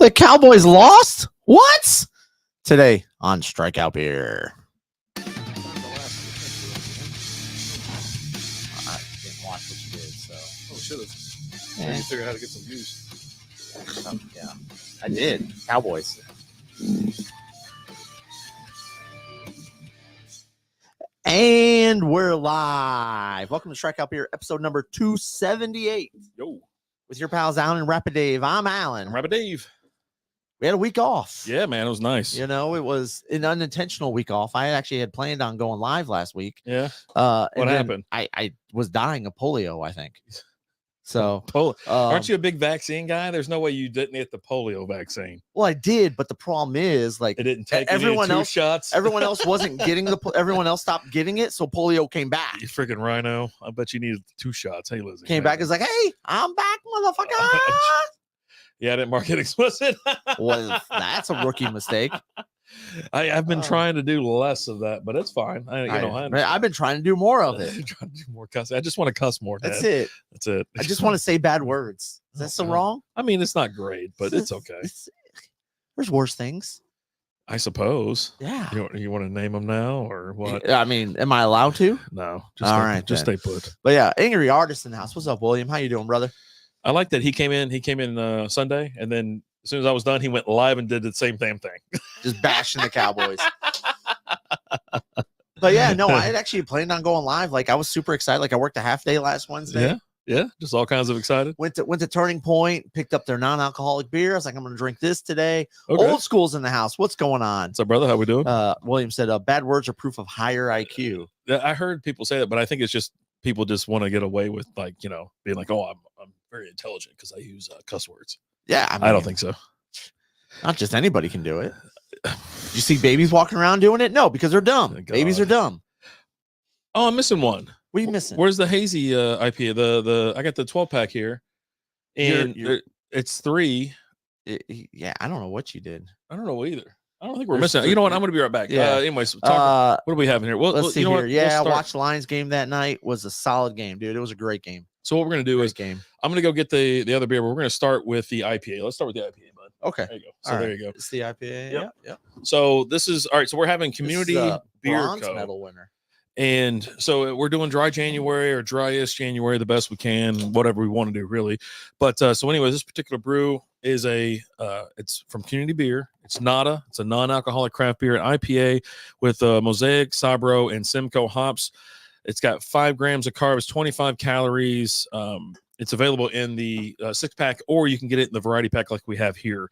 The Cowboys lost? What? Today on Strikeout Beer. I didn't watch what you did, so. Oh, should have. I need to figure out how to get some views. Yeah, I did. Cowboys. And we're live. Welcome to Strikeout Beer, episode number 278. Yo. With your pals Alan and Rapid Dave. I'm Alan. I'm Rapid Dave. We had a week off. Yeah, man, it was nice. You know, it was an unintentional week off. I actually had planned on going live last week. Yeah. What happened? I was dying of polio, I think. So, aren't you a big vaccine guy? There's no way you didn't get the polio vaccine. Well, I did, but the problem is, like, it didn't take everyone else. Shots. Everyone else wasn't getting everyone else stopped getting it, so polio came back. You freaking rhino! I bet you needed 2 shots. Hey, Lizzie. Came back is like, hey, I'm back, motherfucker. Yeah, I didn't mark it explicit. Well, that's a rookie mistake. I've been trying to do less of that, but it's fine. I've been trying to do more of it. Trying to do more cuss. I just want to cuss more. Dad. That's it. That's it. I just want to say bad words. Is that so wrong? I mean, it's not great, but it's okay. There's worse things. I suppose. Yeah. You want to name them now or what? I mean, am I allowed to? No. Just stay put. But yeah, Angry Artist in the house. What's up, William? How you doing, brother? I like that he came in Sunday, and then as soon as I was done, he went live and did the same damn thing. Just bashing the Cowboys. But yeah, no, I had actually planned on going live. Like, I was super excited. Like, I worked a half day last Wednesday. Yeah, just all kinds of excited. Went to Turning Point, picked up their non-alcoholic beer. I was like, I'm going to drink this today. Okay. Old School's in the house. What's going on? What's up, brother? How we doing? William said, bad words are proof of higher IQ. Yeah, I heard people say that, but I think it's just people just want to get away with, like, being like, oh, I'm very intelligent because I use cuss words. Yeah, I don't think so. Not just anybody can do it. You see babies walking around doing it? No, because they're dumb. Babies are dumb. Oh, I'm missing one. What are you missing? Where's the hazy IPA? I got the 12-pack here, and it's 3. Yeah, I don't know what you did. I don't know either. I don't think we're missing. You know what? I'm going to be right back. Yeah. Anyways, what do we have in here? Well, let's see here. Yeah, I watched Lions game that night. Was a solid game, dude. It was a great game. So what we're going to do is I'm going to go get the other beer, but we're going to start with the IPA. Let's start with the IPA, bud. Okay. There you go. So there you go. It's the IPA. Yeah. So this is all right. So we're having Community Beer bronze Co. medal winner. And so we're doing dry January or driest January the best we can, whatever we want to do, really. But so anyway, this particular brew is it's from Community Beer. It's Nada. It's a non-alcoholic craft beer, an IPA with Mosaic, Sabro, and Simcoe hops. It's got 5 grams of carbs, 25 calories. It's available in the 6-pack, or you can get it in the variety pack like we have here.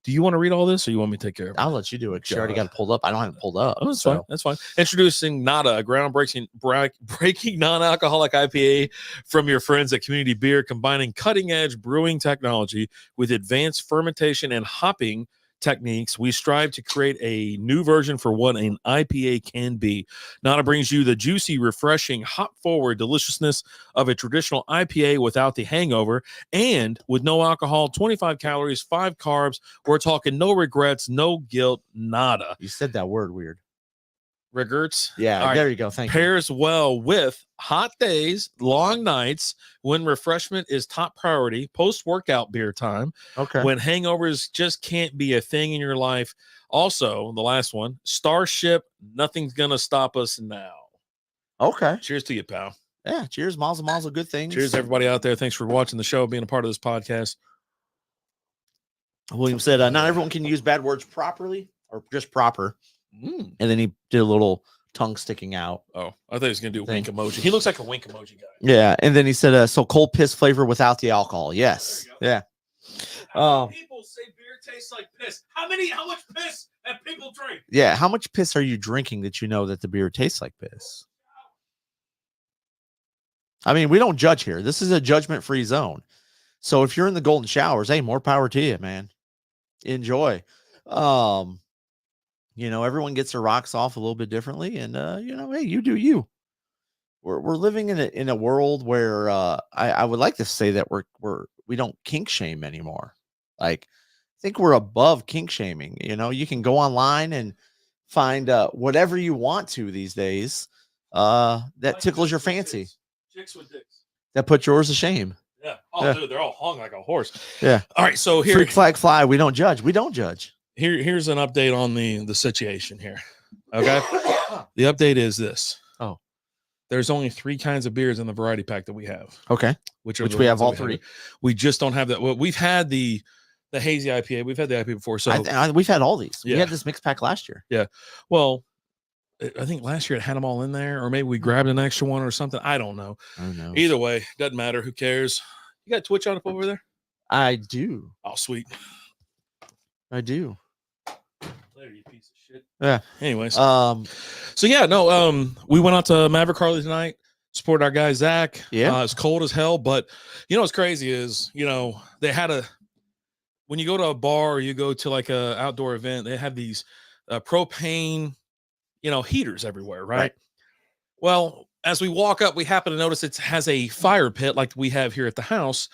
Do you want to read all this, or you want me to take care of it? I'll let you do it. You already got it pulled up. I don't have it pulled up. Oh, that's fine. That's fine. Introducing Nada, a groundbreaking non-alcoholic IPA from your friends at Community Beer, combining cutting-edge brewing technology with advanced fermentation and hopping techniques. We strive to create a new version for what an IPA can be. Nada brings you the juicy, refreshing, hop-forward deliciousness of a traditional IPA without the hangover, and with no alcohol, 25 calories, 5 carbs. We're talking no regrets, no guilt, nada. You said that word weird. Regrets? Yeah, there you go. Thank you. Pairs well with hot days, long nights, when refreshment is top priority, post-workout beer time. Okay. When hangovers just can't be a thing in your life. Also, the last one, Starship, nothing's going to stop us now. Okay. Cheers to you, pal. Yeah, cheers. Mazel, good things. Cheers, everybody out there. Thanks for watching the show, being a part of this podcast. William said, not everyone can use bad words properly or just proper. And then he did a little tongue sticking out. Oh, I thought he was going to do a wink emoji. He looks like a wink emoji guy. Yeah. And then he said, so cold piss flavor without the alcohol. Yes. Yeah. People say beer tastes like piss. How much piss have people drink? Yeah. How much piss are you drinking that you know that the beer tastes like piss? I mean, we don't judge here. This is a judgment-free zone. So if you're in the golden showers, hey, more power to you, man. Enjoy. Everyone gets their rocks off a little bit differently, and hey, you do you. We're living in a world where I would like to say that we don't kink shame anymore. Like, I think we're above kink shaming. You can go online and find whatever you want to these days that tickles your fancy. Chicks with dicks. That put yours to shame. Yeah. Oh, dude, they're all hung like a horse. Yeah. All right. So here, freak flag fly. We don't judge. here's an update on the situation here. Okay. The update is this. Oh. There's only 3 kinds of beers in the variety pack that we have. Okay. Which we have all 3. We just don't have that. Well, we've had the hazy IPA. We've had the IPA before. So we've had all these. Yeah. We had this mixed pack last year. Yeah. Well, I think last year it had them all in there, or maybe we grabbed an extra one or something. I don't know. Either way, doesn't matter. Who cares? You got Twitch on up over there? I do. Oh, sweet. I do. There, you piece of shit. Yeah. Anyways. So yeah, no, we went out to Maverick Harley tonight, supported our guy Zach. Yeah. It's cold as hell, but you know what's crazy is, they had when you go to a bar or you go to like a outdoor event, they have these propane heaters everywhere, right? Well, as we walk up, we happen to notice it has a fire pit like we have here at the house.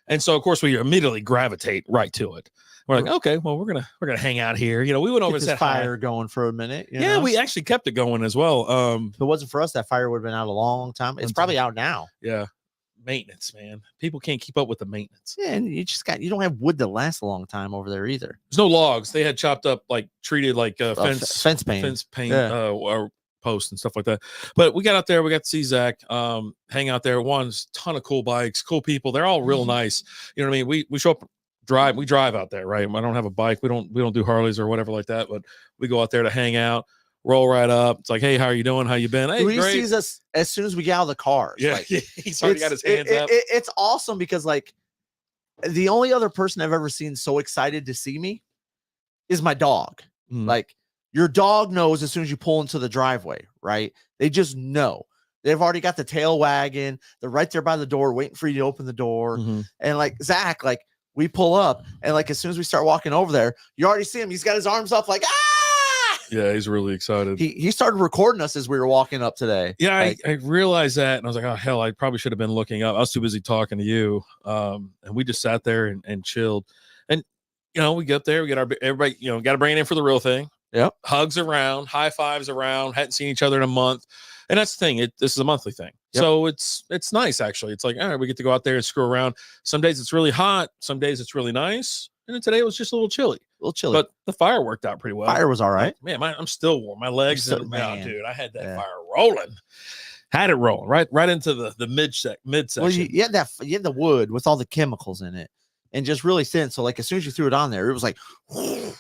And so of course we immediately gravitate right to it. We're like, okay, well, we're gonna hang out here. We went over and set fire going for a minute. Yeah, we actually kept it going as well. If it wasn't for us, that fire would have been out a long time. It's probably out now. Yeah. Maintenance, man. People can't keep up with the maintenance. Yeah, and you don't have wood that lasts a long time over there either. There's no logs. They had chopped up, like treated like fence paint, or posts and stuff like that. But we got out there, we got to see Zach, hang out there. One's ton of cool bikes, cool people. They're all real nice. You know what I mean? We show up, we drive out there, right? I don't have a bike. We don't do Harleys or whatever like that, but we go out there to hang out. Roll right up. It's like, hey, how are you doing? How you been? Hey, he sees us as soon as we get out of the car. Yeah, he's already got his hands up. It's awesome because like the only other person I've ever seen so excited to see me is my dog. Like your dog knows as soon as you pull into the driveway, right? They just know. They've already got the tail wagging. They're right there by the door waiting for you to open the door. And like Zach, like we pull up and like as soon as we start walking over there, you already see him. He's got his arms up like, ah! Yeah, he's really excited. He started recording us as we were walking up today. Yeah, I realized that, and I was like, oh, hell, I probably should have been looking up. I was too busy talking to you, and we just sat there and chilled. And, we get there, we get everybody, got to bring it in for the real thing. Yep. Hugs around, high fives around, hadn't seen each other in a month. And that's the thing. This is a monthly thing. Yep. So it's nice, actually. It's like, all right, we get to go out there and screw around. Some days it's really hot. Some days it's really nice. And then today it was just a little chilly. But the fire worked out pretty well. Fire was all right. Man, I'm still warm. My legs, dude, I had that fire rolling. Had it rolling right into the mid section. Well, you had the wood with all the chemicals in it, and just really thin. So like as soon as you threw it on there, it was like,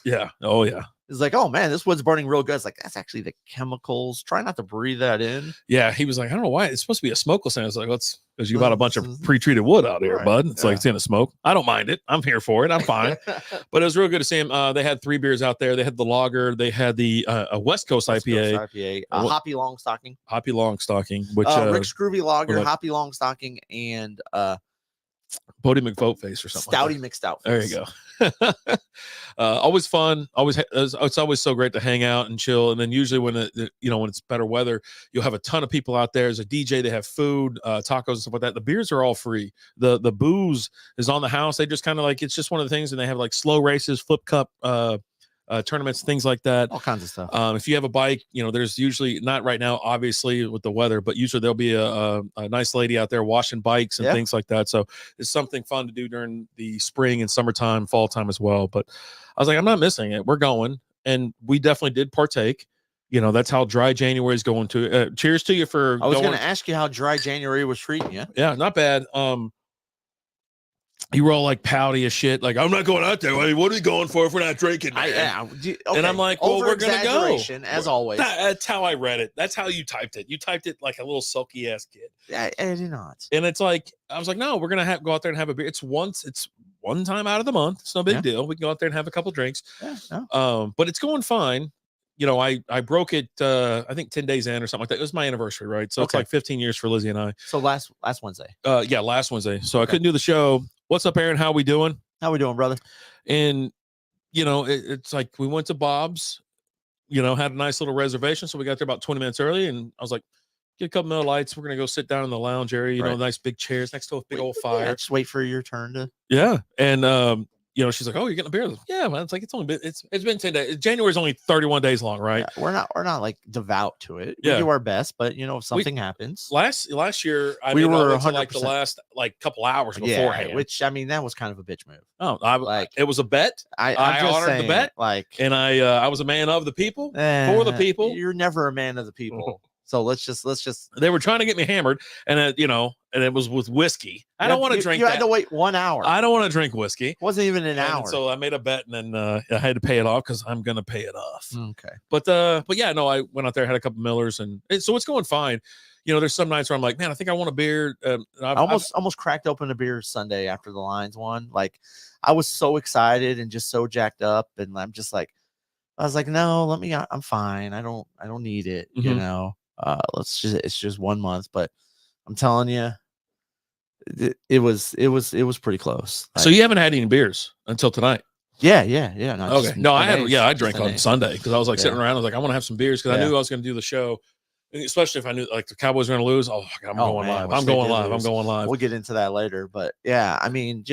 yeah, oh yeah. It's like, oh man, this wood's burning real good. It's like that's actually the chemicals. Try not to breathe that in. Yeah, he was like, I don't know why it's supposed to be a smokeless. And I was like, because you bought a bunch of pre-treated wood out here, bud. It's like it's gonna smoke. I don't mind it. I'm here for it. I'm fine. But it was real good to see him. They had 3 beers out there. They had the lager. They had the a West Coast IPA, Hoppy Longstocking, which Rick's Groovy Lager, Hoppy Longstocking, and Bodie McVoteface or something. Stouty McStout. There you go. Always fun. It's always so great to hang out and chill. And then usually when when it's better weather, you'll have a ton of people out there. There's a DJ. They have food, tacos and stuff like that. The beers are all free. The booze is on the house. They just kind of like it's just one of the things. And they have like slow races, flip cup, tournaments, things like that, all kinds of stuff. If you have a bike, there's usually not right now, obviously with the weather, but usually there'll be a nice lady out there washing bikes and things like that. So it's something fun to do during the spring and summertime, fall time as well. But I was like, I'm not missing it. We're going, and we definitely did partake. That's how dry January is going to. Cheers to you for. I was going to ask you how dry January was treating you. Yeah, not bad. You were all like pouty as shit. Like, I'm not going out there. I mean, what are we going for if we're not drinking? Okay. And I'm like, well, we're going to go. As always. That's how I read it. That's how you typed it. You typed it like a little sulky ass kid. I did not. And it's like, I was like, no, we're going to go out there and have a beer. It's one time out of the month. It's no big deal. We can go out there and have a couple drinks. But it's going fine. I broke it, I think 10 days in or something like that. It was my anniversary, right? So it's like 15 years for Lizzie and I. So last Wednesday. Last Wednesday. So I couldn't do the show. What's up, Aaron? How we doing? How we doing, brother? And, it's like we went to Bob's, had a nice little reservation. So we got there about 20 minutes early. And I was like, get a couple Miller Lights. We're going to go sit down in the lounge area, nice big chairs next to a big old fire. Just wait for your turn to. Yeah. And she's like, "Oh, you're getting a beer?" Like, yeah, man. It's like it's been 10 days. January's only 31 days long, right? Yeah, we're not like devout to it. We Yeah. do our best, but if something happens. Last year, we were like the last couple hours beforehand. Which I mean, that was kind of a bitch move. Oh, it was a bet. I honored the bet, and I was a man of the people for the people. You're never a man of the people. So let's just. They were trying to get me hammered, and and it was with whiskey. I don't want to drink. You had to wait 1 hour. I don't want to drink whiskey. It wasn't even an hour. So I made a bet, and then I had to pay it off because I'm gonna pay it off. Okay. But yeah, no, I went out there, had a couple Millers, and so it's going fine. There's some nights where I'm like, man, I think I want a beer. I almost cracked open a beer Sunday after the Lions won. Like, I was so excited and just so jacked up, and I'm just like, I was like, no, I'm fine. I don't need it. Mm-hmm. It's just 1 month, but I'm telling you, it was pretty close. So you haven't had any beers until tonight? Yeah. Okay. No, I drank on Sunday because I was like sitting around. I was like, I want to have some beers because I knew I was going to do the show, especially if I knew like the Cowboys were going to lose. Oh, God, I'm going live. I'm going live. We'll get into that later, but yeah, I mean,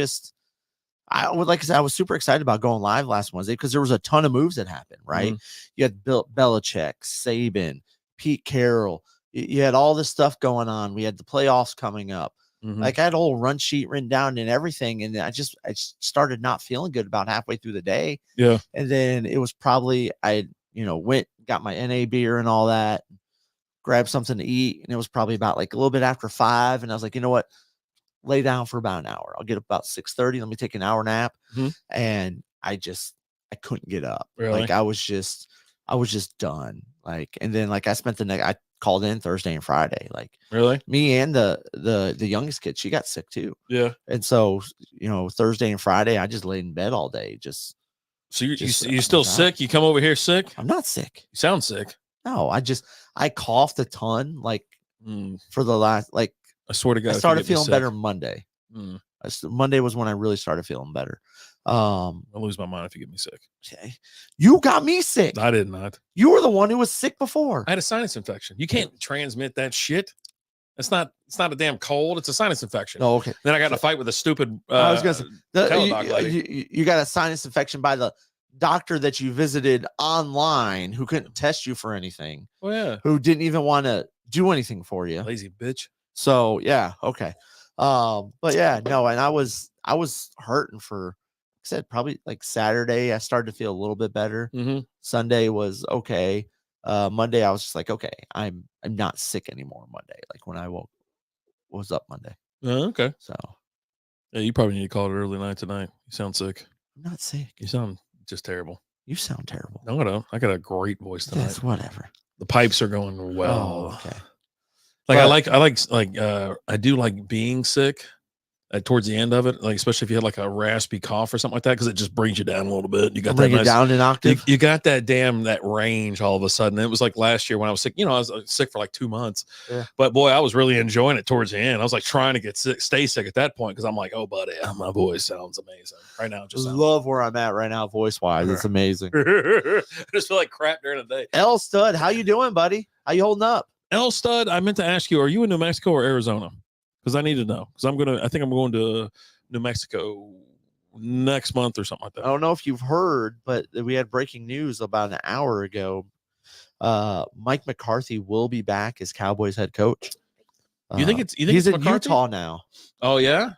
I was super excited about going live last Wednesday because there was a ton of moves that happened. Right, You had Belichick, Saban, Pete Carroll. You had all this stuff going on. We had the playoffs coming up. Mm-hmm. Like, I had a whole run sheet written down and everything. And I started not feeling good about halfway through the day. Yeah. And then it was probably, went, got my NA beer and all that, grabbed something to eat. And it was probably about like a little bit after 5. And I was like, you know what? Lay down for about an hour. I'll get up about 6:30. Let me take an hour nap. Mm-hmm. And I couldn't get up. Really? Like, I was just done. Like, and then like I called in Thursday and Friday. Like, really, me and the youngest kid, she got sick too. Yeah. And so, Thursday and Friday, I just laid in bed all day. So you still sick? You come over here sick? I'm not sick. You sound sick. No, I coughed a ton. Like for the last, like, I swear to God, I started feeling better Monday. Mm. Monday was when I really started feeling better. I'll lose my mind if you get me sick. Okay. You got me sick. I did not. You were the one who was sick before. I had a sinus infection. You can't transmit that shit. It's not a damn cold. It's a sinus infection. Oh, okay. Then I got in a fight with a stupid I was gonna say, you got a sinus infection by the doctor that you visited online who couldn't test you for anything. Oh, yeah. Who didn't even want to do anything for you. Lazy bitch. So yeah, okay. But yeah, no, and I was hurting for, like I said, probably like Saturday. I started to feel a little bit better. Mm-hmm. Sunday was okay. Monday I was just like, okay, I'm not sick anymore. Monday, like when I was up Monday. Okay. So yeah, you probably need to call it early night tonight. You sound sick. I'm not sick. You sound just terrible. You sound terrible. No, I don't. I got a great voice tonight. Yes, whatever. The pipes are going well. Oh, okay. Like I do like being sick towards the end of it, like especially if you had like a raspy cough or something like that, because it just brings you down a little bit. You got bring it down an octave. You got that range all of a sudden. It was like last year when I was sick. I was sick for like 2 months. Yeah. But boy, I was really enjoying it towards the end. I was like trying to stay sick at that point because I'm like, oh buddy, my voice sounds amazing right now. Just love where I'm at right now, voice wise. It's amazing. I just feel like crap during the day. L Stud, how you doing, buddy? How you holding up? L Stud, I meant to ask you, are you in New Mexico or Arizona? Because I need to know. Because I think I'm going to New Mexico next month or something like that. I don't know if you've heard, but we had breaking news about an hour ago. Mike McCarthy will be back as Cowboys head coach. You think he's in McCarthy? Utah now? Oh yeah,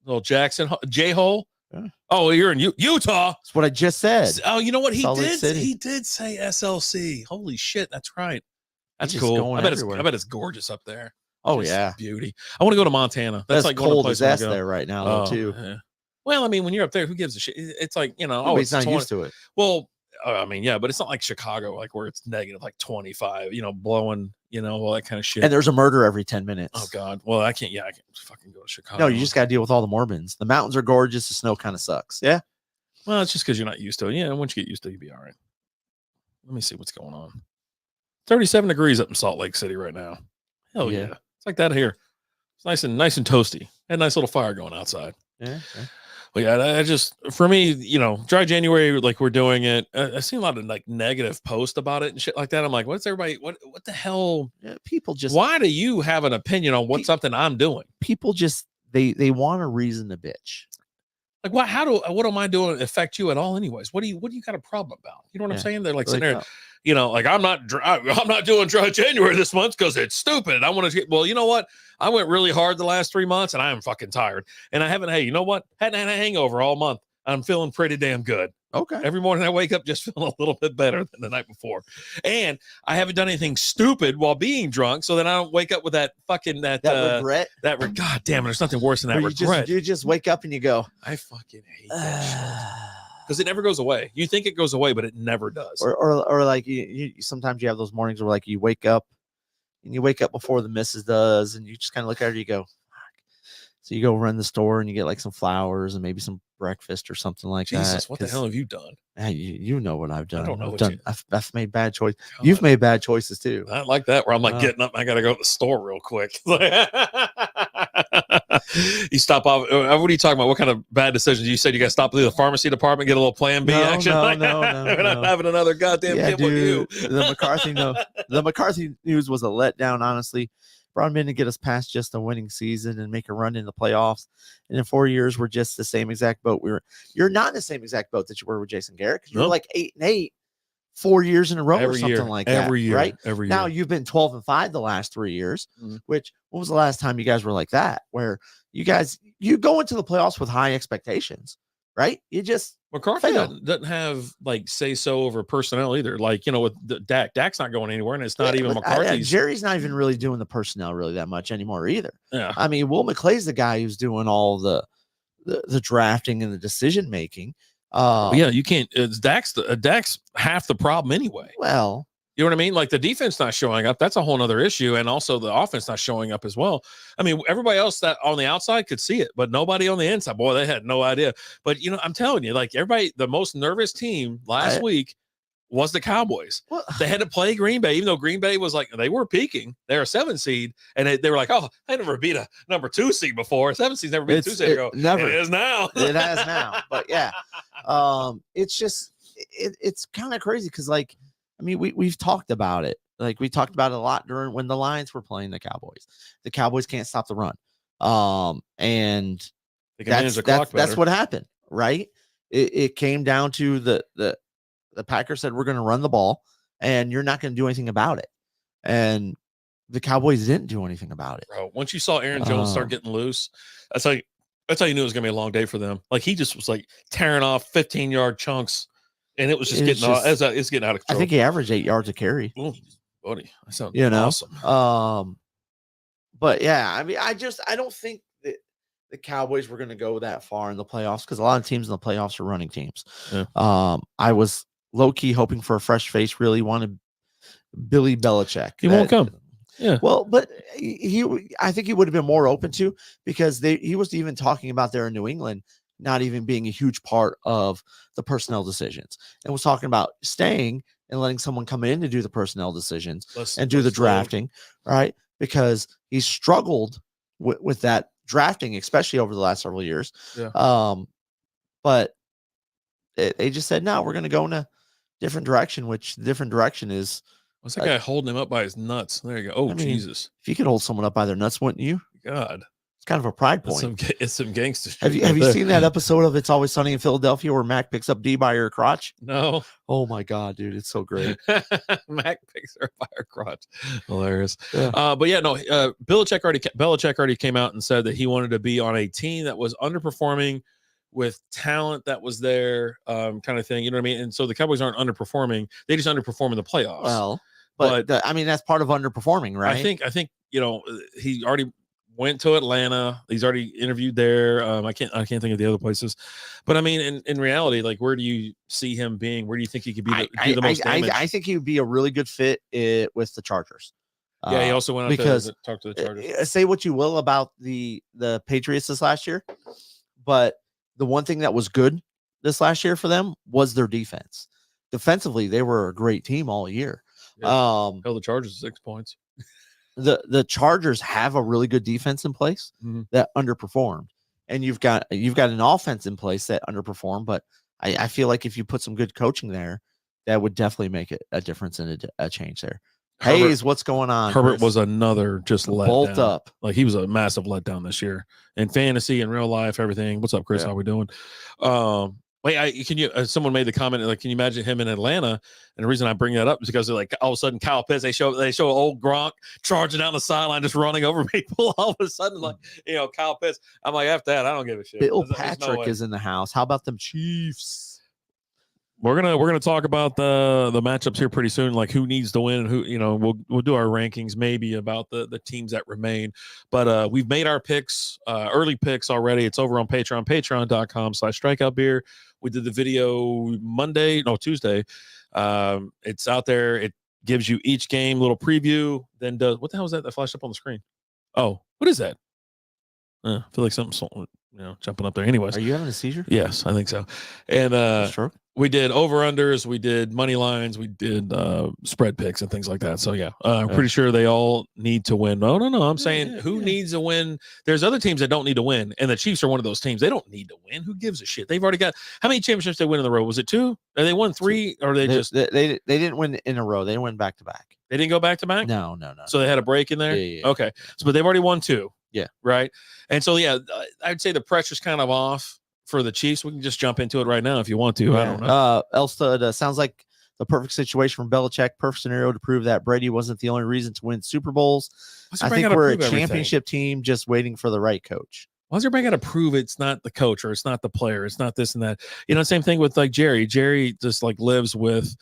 little Jackson J-hole. Yeah. Oh, you're in Utah. That's what I just said. Oh, you know what he Salt Lake did? City. He did say SLC. Holy shit, that's right. That's He's cool. I bet everywhere. it's gorgeous up there. Oh Just yeah, beauty. I want to go to Montana. That's like cold as place S there right now, though, too. Yeah. Well, I mean, when you're up there, who gives a shit? It's like he's it's not used to it. Well, I mean, yeah, but it's not like Chicago, like where it's negative like 25, blowing, all that kind of shit. And there's a murder every 10 minutes. Oh God. Well, I can't fucking go to Chicago. No, you just got to deal with all the Mormons. The mountains are gorgeous. The snow kind of sucks. Yeah. Well, it's just because you're not used to it. Yeah. Once you get used to it, you'll be all right. Let me see what's going on. 37 degrees up in Salt Lake City right now. Hell yeah. It's like that here. It's nice and toasty. Had a nice little fire going outside. Yeah. Well, yeah, I just, for me, dry January, like we're doing it. I see a lot of like negative posts about it and shit like that. I'm like, what's everybody, what the hell? Yeah, people just, why do you have an opinion on something I'm doing? People just, they want a reason to bitch. Like, what am I doing affect you at all anyways? What do you got a problem about? You know what I'm saying? They're like sitting there, like, I'm not doing dry January this month because it's stupid. I want to get, well, you know what? I went really hard the last 3 months and I am fucking tired. And I haven't, hey, you know what? Hadn't had a hangover all month. I'm feeling pretty damn good. Okay. Every morning I wake up just feeling a little bit better than the night before. And I haven't done anything stupid while being drunk, so that I don't wake up with that fucking regret. God damn it, there's nothing worse than that regret. You just wake up and you go, I fucking hate that shit. Because it never goes away. You think it goes away, but it never does. Or like you sometimes you have those mornings where like you wake up before the missus does, and you just kind of look at her and you go, fuck. So you go run the store and you get like some flowers and maybe some breakfast or something like that. Jesus, what the hell have you done? You know what I've done. I don't know I've made bad choices. You've made bad choices too. Not like that, where I'm like getting up and I gotta go to the store real quick. You stop off. What are you talking about? What kind of bad decisions? You said you got to stop through the pharmacy department, get a little Plan B action. No, We're not having another goddamn kid with you. The McCarthy news was a letdown, honestly. Brought him in to get us past just a winning season and make a run in the playoffs. And in 4 years, we're just the same exact boat. You're not in the same exact boat that you were with Jason Garrett, because you're like 8-8 4 years in a row or something like that. Every year, right? Every now year. You've been 12-5 the last 3 years. Which, when was the last time you guys were like that? Where you go into the playoffs with high expectations, right? You just McCarthy doesn't have like say so over personnel either. Like, with the Dak's not going anywhere, and it's not even McCarthy's. Jerry's not even really doing the personnel really that much anymore either. Yeah, I mean, Will McClay's the guy who's doing all the drafting and the decision making. You can't. Dak's half the problem anyway. Well, you know what I mean? Like, the defense not showing up, that's a whole nother issue. And also the offense not showing up as well. I mean, everybody else that on the outside could see it, but nobody on the inside, boy, they had no idea. But, I'm telling you, like, everybody, the most nervous team last week was the Cowboys. Well, they had to play Green Bay, even though Green Bay was like, they were peaking. They're a 7 seed. And they were like, oh, they never beat a number 2 seed before. 7 seeds never beat a 2 seed. Never. It is now. It has now. But yeah, it's just, it's kind of crazy. Cause like, I mean, we've talked about it. Like, we talked about it a lot during when the Lions were playing the Cowboys. The Cowboys can't stop the run. And that's what happened, right? It came down to the Packers said, we're going to run the ball and you're not going to do anything about it. And the Cowboys didn't do anything about it. Bro, once you saw Aaron Jones start getting loose, that's how you knew it was going to be a long day for them. Like, he just was like tearing off 15-yard chunks. And it was just it's getting out of control. I think he averaged 8 yards a carry. Ooh, buddy, that sounds awesome. But yeah, I mean, I don't think that the Cowboys were going to go that far in the playoffs, because a lot of teams in the playoffs are running teams. Yeah. I was low key hoping for a fresh face. Really wanted Billy Belichick. He won't come. Yeah. Well, but I think he would have been more open to, because he was even talking about there in New England not even being a huge part of the personnel decisions, and was talking about staying and letting someone come in to do the personnel decisions and do the drafting, right? Because he struggled with that drafting, especially over the last several years. Yeah. But they just said, no, we're going to go in a different direction, which the different direction is. What's that guy holding him up by his nuts? There you go. Oh, Jesus. If you could hold someone up by their nuts, wouldn't you? God. Kind of a pride point. It's some gangster shit. Have you seen that episode of It's Always Sunny in Philadelphia where Mac picks up D by her crotch? No. Oh my God, dude, it's so great. Mac picks her by her crotch. Hilarious. Yeah. But yeah, no. Belichick already came out and said that he wanted to be on a team that was underperforming with talent that was there, kind of thing. You know what I mean? And so the Cowboys aren't underperforming; they just underperform in the playoffs. Well, but I mean, that's part of underperforming, right? I think he already went to Atlanta. He's already interviewed there. I can't think of the other places, but I mean, in reality, like, where do you see him being? Where do you think he could be the most damage? I think he would be a really good fit with the Chargers. Yeah, he also went out to talk to the Chargers. Say what you will about the Patriots this last year, but the one thing that was good this last year for them was their defense. Defensively, they were a great team all year. Yeah. Held the Chargers 6 points. The Chargers have a really good defense in place that underperformed, and you've got an offense in place that underperformed. But I feel like if you put some good coaching there, that would definitely make it a difference and a change there. Hayes, what's going on? Herbert Chris? was another just bolt letdown. up. Like, he was a massive letdown this year in fantasy, in real life, everything. What's up, Chris? Yeah. How we doing? Can you? Someone made the comment, like, can you imagine him in Atlanta? And the reason I bring that up is because, like, all of a sudden Kyle Pitts, they show old Gronk charging down the sideline, just running over people. All of a sudden, like, Kyle Pitts. I'm like, after that, I don't give a shit. Bill Patrick is in the house. How about them Chiefs? We're gonna talk about the matchups here pretty soon, like who needs to win and who, we'll do our rankings maybe about the teams that remain. But we've made our picks, early picks already. It's over on Patreon, patreon.com/strikeout beer. We did the video Tuesday. It's out there. It gives you each game, little preview, then does what the hell is that flashed up on the screen? Oh, what is that? I feel like something's jumping up there. Anyways, are you having a seizure? Yes, I think so. And sure. We did over-unders, we did money lines, we did spread picks and things like that. So, I'm pretty sure they all need to win. No. I'm saying who needs to win? There's other teams that don't need to win, and the Chiefs are one of those teams. They don't need to win. Who gives a shit? They've already got – how many championships they win in a row? Was it 2? Or they won 3? Or they didn't win in a row. They went back-to-back. They didn't go back-to-back? No. So they had a break in there? Yeah. Okay. So, but they've already won 2. Yeah. Right? And so, I'd say the pressure's kind of off for the Chiefs. We can just jump into it right now if you want to. Yeah. I don't know. Elstad, sounds like the perfect situation from Belichick, perfect scenario to prove that Brady wasn't the only reason to win Super Bowls. I think we're a championship team just waiting for the right coach. Why's everybody got to prove it's not the coach or it's not the player? It's not this and that. Same thing with like Jerry. Jerry just like lives with,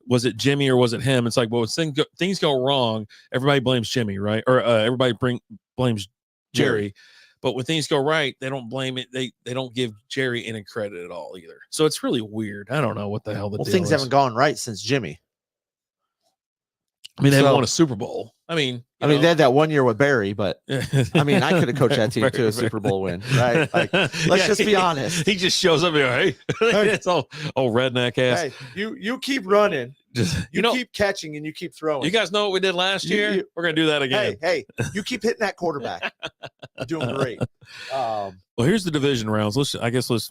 was it Jimmy or was it him? It's like, well, when things go wrong, everybody blames Jimmy, right? Or everybody blames Jerry. But when things go right, they don't blame it. They don't give Jerry any credit at all either. So it's really weird. I don't know what the hell the deal things is. Haven't gone right since Jimmy. They haven't won a Super Bowl. They had that 1 year with Barry, but I could have coached that team to a Super Bowl win, right? Like, let's just be honest. He just shows up here, hey, it's all redneck ass. Hey, you keep running, keep catching, and you keep throwing. You guys know what we did last year? We're gonna do that again. Hey, you keep hitting that quarterback. You're doing great. Well, here's the division rounds. Let's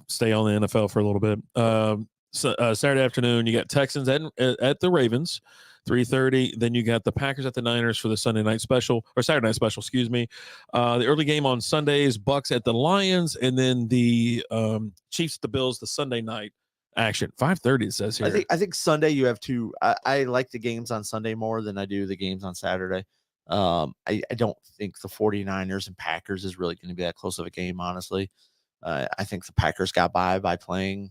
stay on the NFL for a little bit. Saturday afternoon, you got Texans at the Ravens. 3:30. Then you got the Packers at the Niners for the Saturday night special. Excuse me. The early game on Sunday is Bucks at the Lions, and then the Chiefs at the Bills the Sunday night action. 5:30 it says here. I think Sunday you have two. I like the games on Sunday more than I do the games on Saturday. I don't think the 49ers and Packers is really going to be that close of a game, honestly. I think the Packers got by playing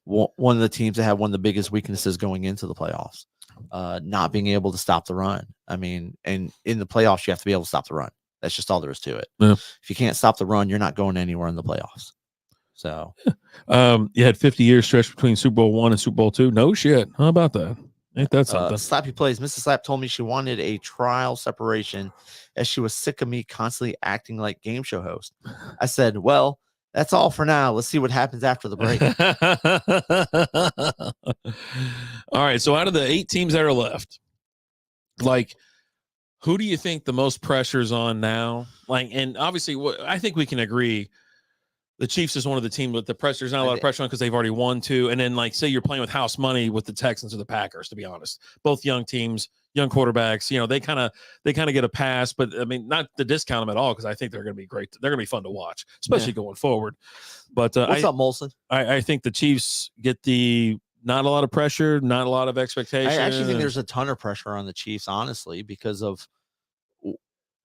one of the teams that had one of the biggest weaknesses going into the playoffs. Not being able to stop the run. And in the playoffs, you have to be able to stop the run. That's just all there is to it. Yeah. If you can't stop the run, you're not going anywhere in the playoffs. So, you had 50 years stretch between Super Bowl 1 and Super Bowl 2. No shit. How about that? Ain't that something? Slappy plays. Mrs. Slap told me she wanted a trial separation as she was sick of me constantly acting like game show host. I said, well, that's all for now. Let's see what happens after the break. All right. So out of the 8 teams that are left, like, who do you think the most pressure's on now? Like, and obviously, I think we can agree the Chiefs is one of the teams with the pressure. There's not a lot of pressure on because they've already won 2. And then, like, say you're playing with house money with the Texans or the Packers, to be honest. Both young teams, young quarterbacks, they kind of get a pass, but not to discount them at all because I think they're going to be great. They're going to be fun to watch, especially going forward. But what's up, Molson? I think the Chiefs get not a lot of pressure, not a lot of expectation. I actually think there's a ton of pressure on the Chiefs, honestly, because of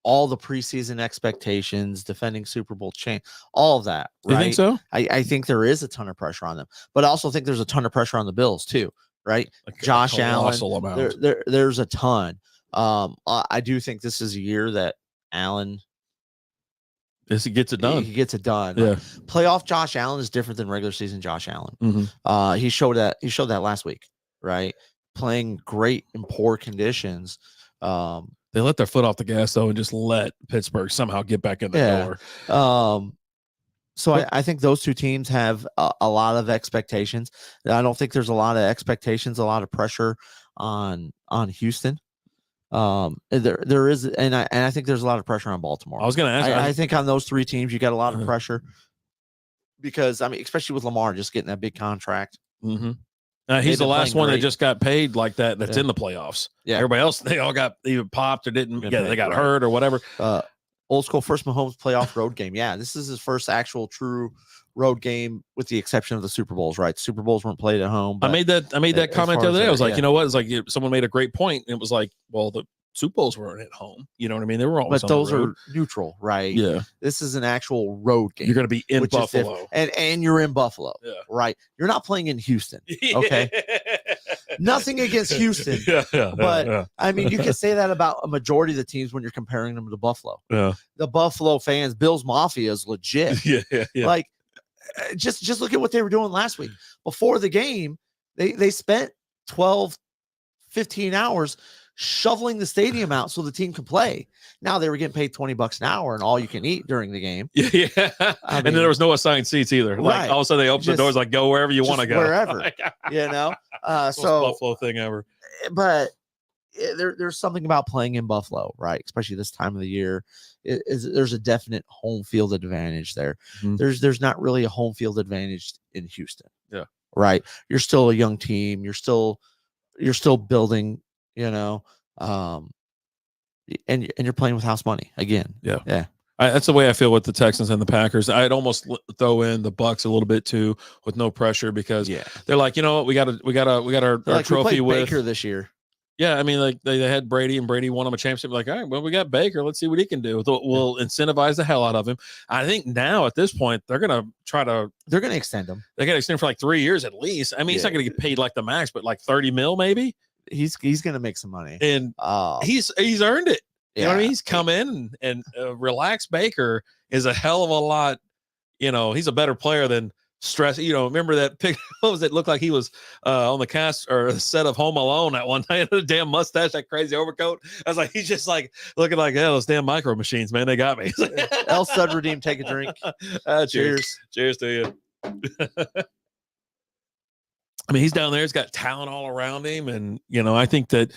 all the preseason expectations, defending Super Bowl champ, all of that. Right? You think so? I think there is a ton of pressure on them, but I also think there's a ton of pressure on the Bills too. Right. Josh Allen, there's a ton. I do think this is a year that Allen gets it done. He gets it done. Yeah. Playoff Josh Allen is different than regular season Josh Allen. Mm-hmm. He showed that last week, right? Playing great in poor conditions. They let their foot off the gas though and just let Pittsburgh somehow get back in the door. So I think those two teams have a lot of expectations. I don't think there's a lot of expectations, a lot of pressure on Houston. There is, and I think there's a lot of pressure on Baltimore. I was going to ask. I think on those 3 teams, you got a lot of pressure because especially with Lamar just getting that big contract. Mm-hmm. He's the been last playing one that great. just got paid like that. That's Yeah. in the playoffs. Yeah. Everybody else, they all got either popped or didn't. Been Yeah, paid, they got right. hurt or whatever. Old school first Mahomes playoff road game. Yeah, this is his first actual true road game, with the exception of the Super Bowls. Right, Super Bowls weren't played at home. I But made that as comment far the other as day. I was that, like, yeah. you know what? It's like someone made a great point. And it was like, well, the Super Bowls weren't at home. You know what I mean? They were always but on those the road. are neutral, right? Yeah. This is an actual road game. You're going to be in which is Buffalo. and you're in Buffalo, Yeah. right? You're not playing in Houston. Okay. Nothing against Houston. But I mean, you can say that about a majority of the teams when you're comparing them to Buffalo. Yeah. The Buffalo fans, Bills Mafia is legit. Yeah. Like, just look at what they were doing last week. Before the game, they spent 12, 15 hours shoveling the stadium out so the team can play. Now they were getting paid $20 an hour and all you can eat during the game. Yeah. I And mean, then there was no assigned seats either. Like right. all of a sudden they opened the doors, like go wherever you want to go. Wherever, you know? Most So Buffalo thing ever. but there's something about playing in Buffalo, right? Especially this time of the year. There's a definite home field advantage there. Mhm. There's not really a home field advantage in Houston. Yeah. Right. You're still a young team. You're still building, you know, and you're playing with house money again. Yeah. Yeah. That's the way I feel with the Texans and the Packers. I'd almost throw in the Bucks a little bit too, with no pressure, because they're like, you know what, we got our Like, trophy we played with Baker this year. Yeah, I mean, like they had Brady, and Brady won him a championship. Like, all right, well, we got Baker. Let's see what he can do. We'll incentivize the hell out of him. I think now at this point they're gonna extend him. They're gonna extend him for like 3 years at least. I mean, he's not gonna get paid like the max, but like 30 mil maybe. He's gonna make some money, and he's earned it. You know what I mean? He's come in and relax. Baker is a hell of a lot. You know, he's a better player than stress. You know, remember that pic? What was it? Looked like he was on the cast or set of Home Alone at one night. The damn mustache, that crazy overcoat. I was like, he's just like looking like, yeah, those damn micro machines, man. They got me. El Stud Redeem, take a drink. Cheers to you. I mean, he's down there. He's got talent all around him, and you know, I think that.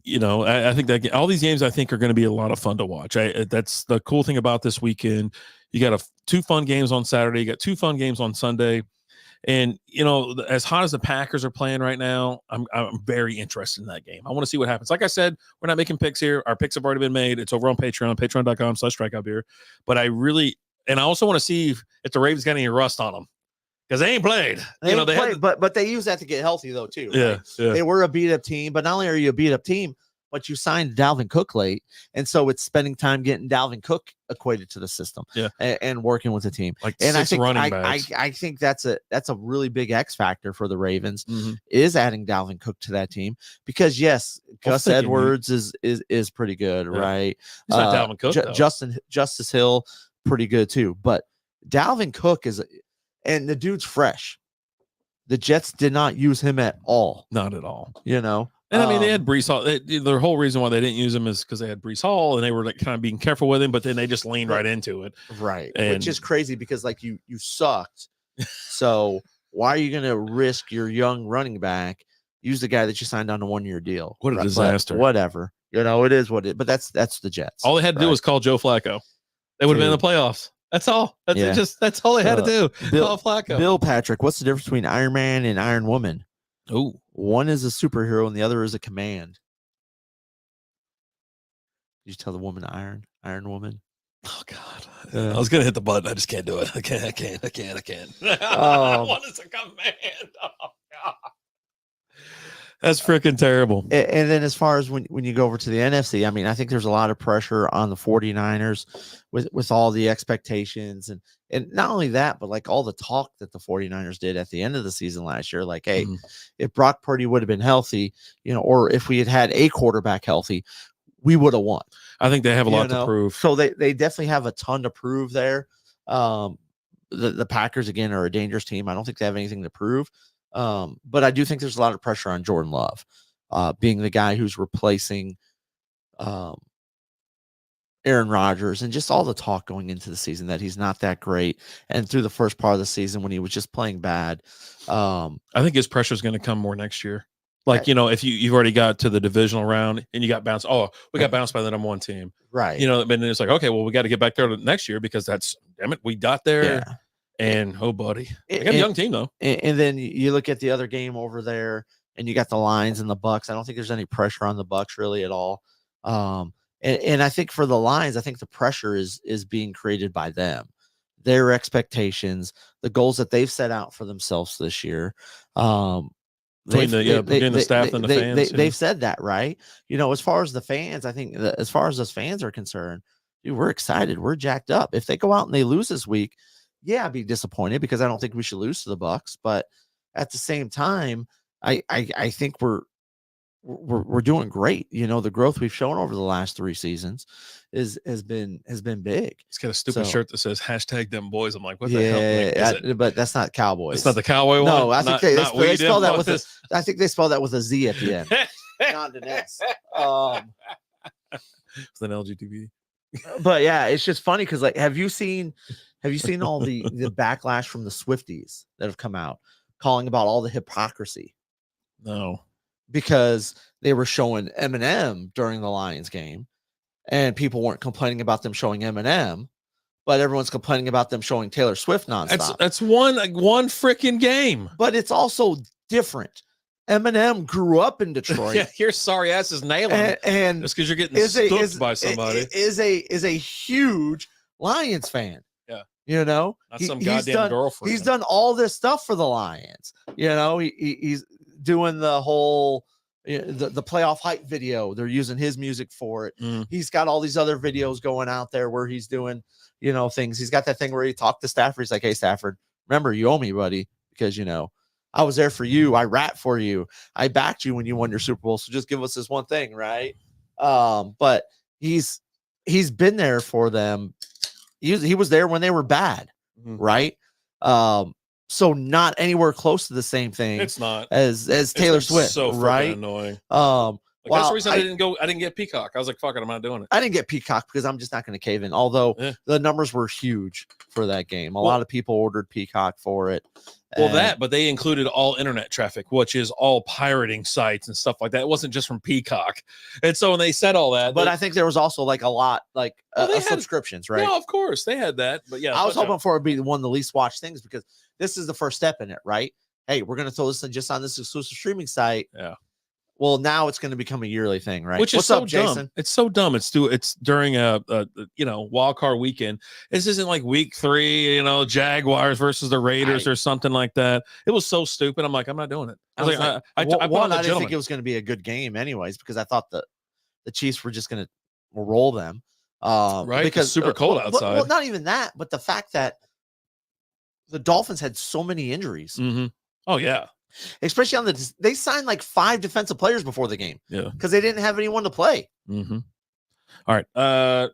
You know, I think that all these games I think are going to be a lot of fun to watch. That's the cool thing about this weekend. You got 2 fun games on Saturday. You got 2 fun games on Sunday. And, you know, as hot as the Packers are playing right now, I'm very interested in that game. I want to see what happens. Like I said, we're not making picks here. Our picks have already been made. It's over on Patreon, patreon.com/Strikeout Beer. But I also want to see if the Ravens got any rust on them. Because they ain't played. But they use that to get healthy though too. Yeah, right? They were a beat up team, but not only are you a beat up team, but you signed Dalvin Cook late, and so it's spending time getting Dalvin Cook equated to the system. Yeah, and working with the team. Like and 6 running backs. I think that's a really big X factor for the Ravens is adding Dalvin Cook to that team, because yes, Gus Edwards is pretty good, right? He's not Dalvin Cook. Justice Hill pretty good too, but Dalvin Cook and the dude's fresh. The Jets did not use him at all. Not at all. You know? And I mean, they had Breece Hall. The whole reason why they didn't use him is because they had Breece Hall, and they were like kind of being careful with him, but then they just leaned right into it. Right. Which is crazy, because like you sucked. So why are you going to risk your young running back? Use the guy that you signed on a 1-year deal. What a disaster. But whatever. You know, it is what it is. But that's the Jets. All they had to do was call Joe Flacco. They would have been in the playoffs. That's all. That's all they had to do. Bill Flacco. Bill Patrick, what's the difference between Iron Man and Iron Woman? Oh, one is a superhero and the other is a command. Did you tell the woman Iron Woman? Oh God. I was gonna hit the button. I just can't do it. I can't. One is a command. Oh God. That's freaking terrible. And then as far as when you go over to the NFC, I mean, I think there's a lot of pressure on the 49ers with all the expectations and not only that, but like all the talk that the 49ers did at the end of the season last year. Like, hey, if Brock Purdy would have been healthy, you know, or if we had a quarterback healthy, we would have won. I think they have a lot to prove. So they definitely have a ton to prove there. The Packers, again, are a dangerous team. I don't think they have anything to prove. But I do think there's a lot of pressure on Jordan Love, being the guy who's replacing Aaron Rodgers, and just all the talk going into the season that he's not that great. And through the first part of the season when he was just playing bad. I think his pressure is going to come more next year. Like, you know, if you've already got to the divisional round and you got bounced, we got bounced by the number 1 team. Right. You know, and it's like, okay, well, we got to get back there next year because damn it, we got there. Yeah. And buddy, they got a young team though. And then you look at the other game over there, and you got the Lions and the Bucks. I don't think there's any pressure on the Bucks really at all. And I think for the Lions, I think the pressure is being created by them, their expectations, the goals that they've set out for themselves this year. Between the staff and the fans, they've said that, right? As far as the fans, I think as far as those fans are concerned, dude, we're excited, we're jacked up. If they go out and they lose this week, yeah, I'd be disappointed because I don't think we should lose to the Bucks. But at the same time, I think we're doing great. The growth we've shown over the last 3 seasons has been big. He's got a stupid shirt that says #them boys. I'm like, what the hell? But that's not Cowboys. It's not the Cowboy one. No, I think they spell that with I think they spell that with a Z at the end. Not an S. It's an LGBT. But yeah, it's just funny because have you seen all the backlash from the Swifties that have come out calling about all the hypocrisy? No. Because they were showing Eminem during the Lions game, and people weren't complaining about them showing Eminem, but everyone's complaining about them showing Taylor Swift nonstop. That's one freaking game. But it's also different. Eminem grew up in Detroit. Yeah, your sorry ass is nailing and just because you're getting stooped by somebody. Is a huge Lions fan. Yeah. Not some goddamn girlfriend. He's done all this stuff for the Lions. He's doing the whole the playoff hype video. They're using his music for it. He's got all these other videos going out there where he's doing things. He's got that thing where he talked to Stafford. He's like, hey Stafford, remember you owe me, buddy, because I was there for you, I rap for you, I backed you when you won your Super Bowl, so just give us this one thing, right? But he's been there for them. He was there when they were bad, right? So not anywhere close to the same thing. It's not as Taylor Swift, so right? Annoying. That's the reason I didn't get Peacock. I was like, fuck it, I'm not doing it. I didn't get Peacock because I'm just not going to cave in. Although the numbers were huge for that game. A lot of people ordered Peacock for it. But they included all internet traffic, which is all pirating sites and stuff like that. It wasn't just from Peacock. And so when they said all that, I think there was also a lot subscriptions, right? No, of course they had that. But yeah, I was hoping for it to be one of the least watched things because this is the first step in it, right? Hey, we're going to throw this in just on this exclusive streaming site. Yeah. Well, now it's going to become a yearly thing, right? Which is What's so up, Jason? Dumb. It's so dumb. It's during a wild card weekend. This isn't like week 3, Jaguars versus the Raiders or something like that. It was so stupid. I'm like, I'm not doing it. I didn't think it was going to be a good game, anyways, because I thought the Chiefs were just going to roll them, right? Because super cold outside. Well, not even that, but the fact that the Dolphins had so many injuries. Mm-hmm. Oh yeah. Especially they signed 5 defensive players before the game. Yeah. Because they didn't have anyone to play. Mm-hmm. All right.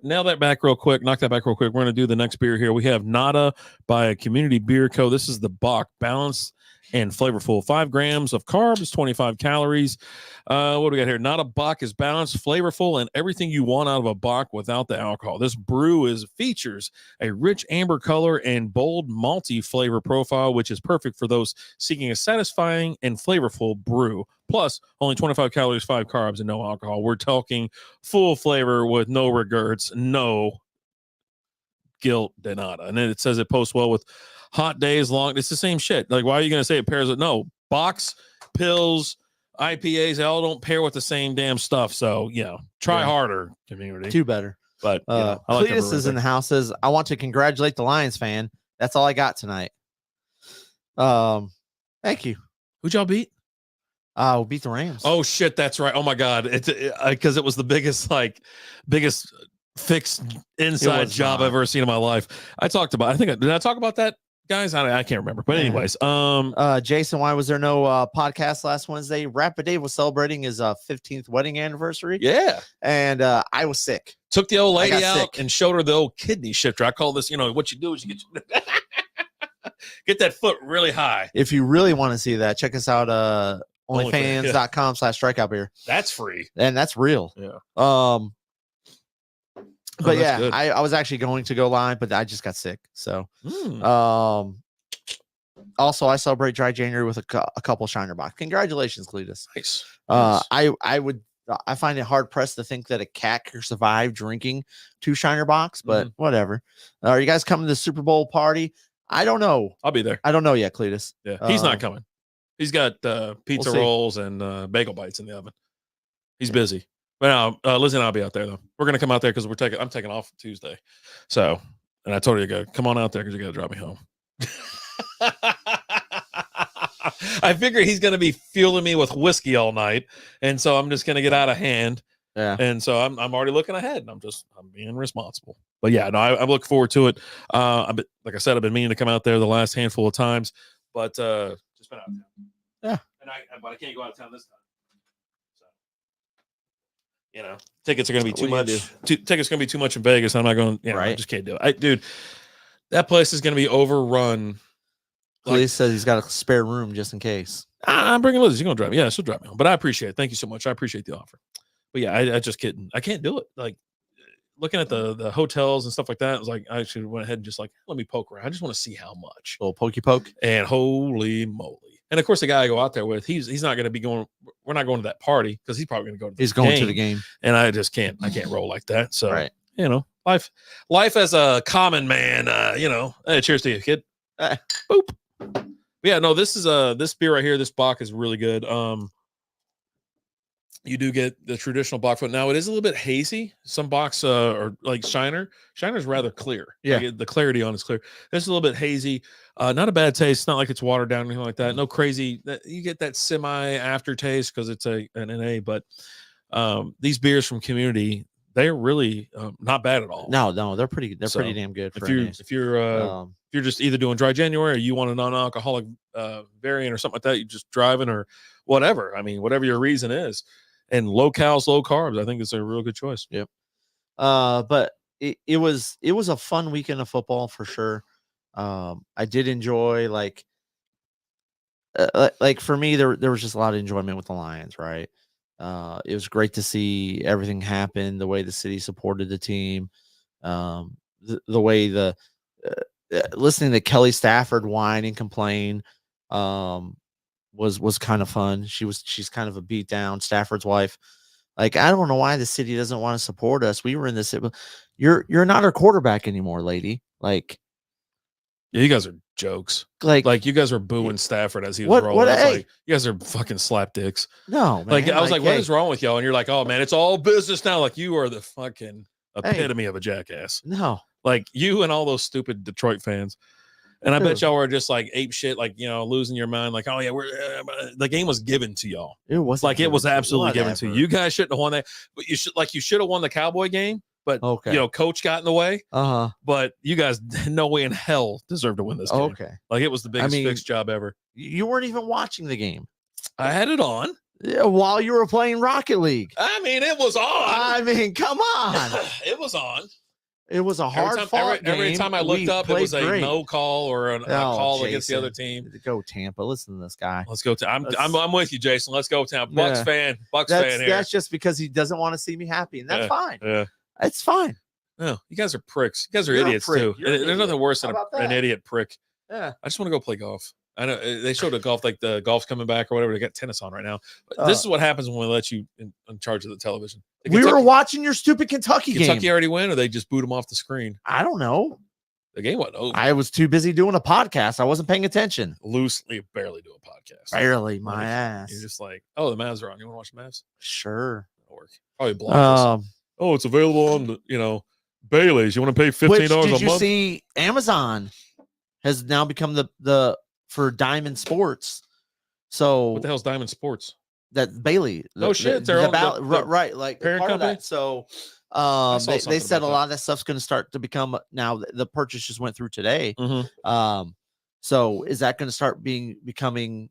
Knock that back real quick. We're going to do the next beer here. We have Nada by Community Beer Co. This is the Bach, balanced and flavorful. 5 grams of carbs, 25 calories. What do we got here? Nada Bach is balanced, flavorful, and everything you want out of a Bach without the alcohol. This brew features a rich amber color and bold malty flavor profile, which is perfect for those seeking a satisfying and flavorful brew. Plus, only 25 calories, 5 carbs, and no alcohol. We're talking full flavor with no regrets, no guilt de nada. And then it says it posts well with hot days long. It's the same shit. Why are you going to say it pairs with Box, pills, IPAs, they all don't pair with the same damn stuff. So, try harder, community. Do better. But Cletus is in the house. Says, I want to congratulate the Lions fan. That's all I got tonight. Thank you. Who'd y'all beat? We beat the Rams. Oh shit, that's right. Oh my god, it's because it was the biggest fixed inside job I've ever seen in my life. I talked about. Did I talk about that, guys? I can't remember. But anyways, Jason, why was there no podcast last Wednesday? Rapid Dave was celebrating his 15th wedding anniversary. Yeah, and I was sick. Took the old lady out and showed her the old kidney shifter. I call this. What you do is you get that foot really high. If you really want to see that, check us out. Onlyfans.com/strikeout beer. That's free. And that's real. Yeah. But I was actually going to go live, but I just got sick. So, also I celebrate Dry January with a couple Shiner Box. Congratulations, Cletus. Nice. I find it hard pressed to think that a cat could survive drinking 2 Shiner Box, but whatever. Are you guys coming to the Super Bowl party? I don't know. I'll be there. I don't know yet, Cletus. Yeah, he's not coming. He's got pizza We'll rolls and bagel bites in the oven. He's busy. But Lizzie and I'll be out there though. We're gonna come out there because I'm taking off Tuesday. So, and I told her, you go, come on out there because you got to drive me home. I figure he's gonna be fueling me with whiskey all night, and so I'm just gonna get out of hand. Yeah. And so I'm already looking ahead, and I'm being responsible. But yeah, no, I look forward to it. Like I said, I've been meaning to come out there the last handful of times, but just been out of town. Yeah. But I can't go out of town this time. So, tickets are going to be too much. Tickets going to be too much in Vegas. I'm not going. Right. I just can't do it. Dude, that place is going to be overrun. He says he's got a spare room just in case. I'm bringing Liz. You're going to drive me. Yeah, she'll drive me home. But I appreciate it. Thank you so much. I appreciate the offer. But yeah, I just kidding. I can't do it. Like looking at the hotels and stuff like that, I was like, I actually went ahead and just like, let me poke around. I just want to see how much. A little pokey poke. And holy moly. And of course, the guy I go out there with, he's not going to be going. We're not going to that party because he's probably going to go to the He's going to the game. And I just can't. I can't roll like that. So, right. Life as a common man, hey, cheers to you, kid. Boop. Yeah, no, this is this beer right here. This Bock is really good. You do get the traditional Bock foot. Now it is a little bit hazy. Some Bocks are like Shiner. Shiner's rather clear. Yeah, like the clarity on it's clear. This is a little bit hazy. Not a bad taste. It's not like it's watered down or anything like that. No crazy. You get that semi aftertaste because it's an NA. But these beers from Community, they're really not bad at all. No, they're pretty. They're pretty damn good. If you're just either doing dry January or you want a non-alcoholic variant or something like that, you just driving or whatever. I mean, whatever your reason is. And low calories, low carbs. I think it's a real good choice. Yep. But it was a fun weekend of football for sure. I did enjoy like for me there was just a lot of enjoyment with the Lions, right? It was great to see everything happen, the way the city supported the team, the way listening to Kelly Stafford whine and complain was kind of fun. She's kind of a beat down, Stafford's wife. Like, I don't know why the city doesn't want to support us. We were in this. You're not our quarterback anymore, lady. Like, yeah, you guys are jokes. Like you guys were booing Stafford as he was rolling. Like, you guys are fucking slapdicks. No, man. Like, I was like, what is wrong with y'all? And you're like, oh man, it's all business now. Like, you are the fucking epitome of a jackass. No, like you and all those stupid Detroit fans. And I bet y'all were just like ape shit, like, losing your mind. Like, oh yeah, the game was given to y'all. It was like, it was absolutely given to you. You guys shouldn't have won that, but you should have won the Cowboy game. But coach got in the way. But you guys, no way in hell deserve to win this game. Okay, like it was the biggest fixed job ever. You weren't even watching the game. I had it on while you were playing Rocket League. I mean, it was on. I mean, come on, it was on. It was a hard fought game. Every time I looked up, it was a no call or a call against the other team. Go Tampa! Listen to this guy. Let's go. I'm with you, Jason. Let's go Tampa. Bucks fan here. That's just because he doesn't want to see me happy, and that's fine. Yeah, it's fine. No, you guys are pricks. You guys are idiots too. There's nothing worse than an idiot prick. Yeah, I just want to go play golf. I know they showed a golf, like the golf's coming back or whatever. They got tennis on right now. But this is what happens when we let you in charge of the television. We were watching your stupid Kentucky game. Kentucky already win, or they just boot them off the screen? I don't know. The game wasn't over. I was too busy doing a podcast. I wasn't paying attention. Loosely, barely do a podcast. Barely, my ass. You're just like, oh, the Mavs are on. You want to watch the Mavs? Sure. That'll work. Probably block us. Oh, it's available on Bailey's. You want to pay $15 a month? Did you see Amazon has now become the for Diamond Sports? So what the hell's Diamond Sports? That Bailey. Shit. Right. Like parent part company. Of that. So they said a lot of that stuff's going to start to become now. The purchase just went through today. Mm-hmm. So is that going to start becoming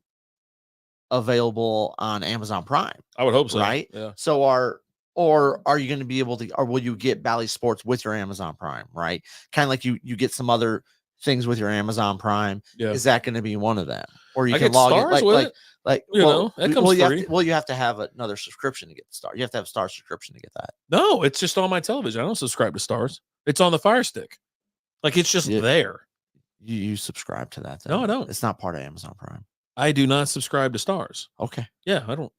available on Amazon Prime? I would hope so. Right. Yeah. So are you going to be able to, or will you get Bally Sports with your Amazon Prime? Right. Kind of like you get some other things with your Amazon Prime. Yeah. Is that going to be one of them? Or you I can get log stars it with it. That comes free. You have to have another subscription to get the Star. You have to have a Star subscription to get that. No, it's just on my television. I don't subscribe to Stars. It's on the Fire Stick. Like, it's just there. You subscribe to that then? No, I don't. It's not part of Amazon Prime. I do not subscribe to Stars. Okay. Yeah, I don't.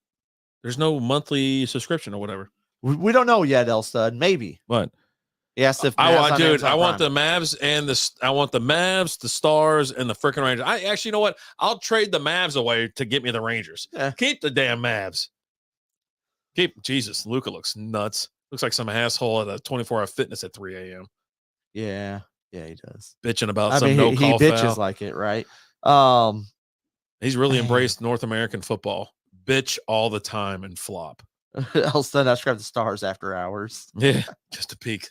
There's no monthly subscription or whatever. We don't know yet, Elstud. Maybe. What? He asked if I Mavs want, on dude. Amazon I want Prime. the Mavs and the Mavs, the Stars, and the freaking Rangers. I actually, you know what? I'll trade the Mavs away to get me the Rangers. Yeah. Keep the damn Mavs. Keep Jesus. Luka looks nuts. Looks like some asshole at a 24-hour fitness at 3 a.m. Yeah, he does. Bitching about I some mean, no he call bitches foul. like it, right? He's really man. embraced North American football. Bitch all the time and flop. I'll subscribe to Stars After Hours. Yeah, just a peek.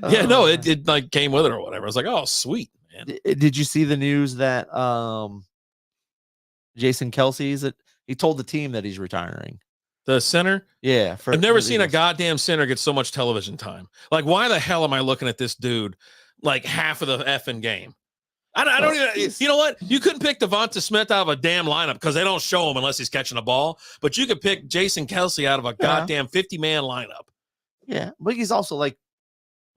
Yeah, no, it like came with it or whatever. I was like, oh, sweet, man. Did you see the news that Jason Kelsey's he told the team that he's retiring? The center? Yeah. I've never seen a goddamn center get so much television time. Like, why the hell am I looking at this dude like half of the effing game? I don't even, you know what? You couldn't pick Devonta Smith out of a damn lineup because they don't show him unless he's catching a ball. But you could pick Jason Kelsey out of a goddamn 50-man lineup. Yeah. But he's also like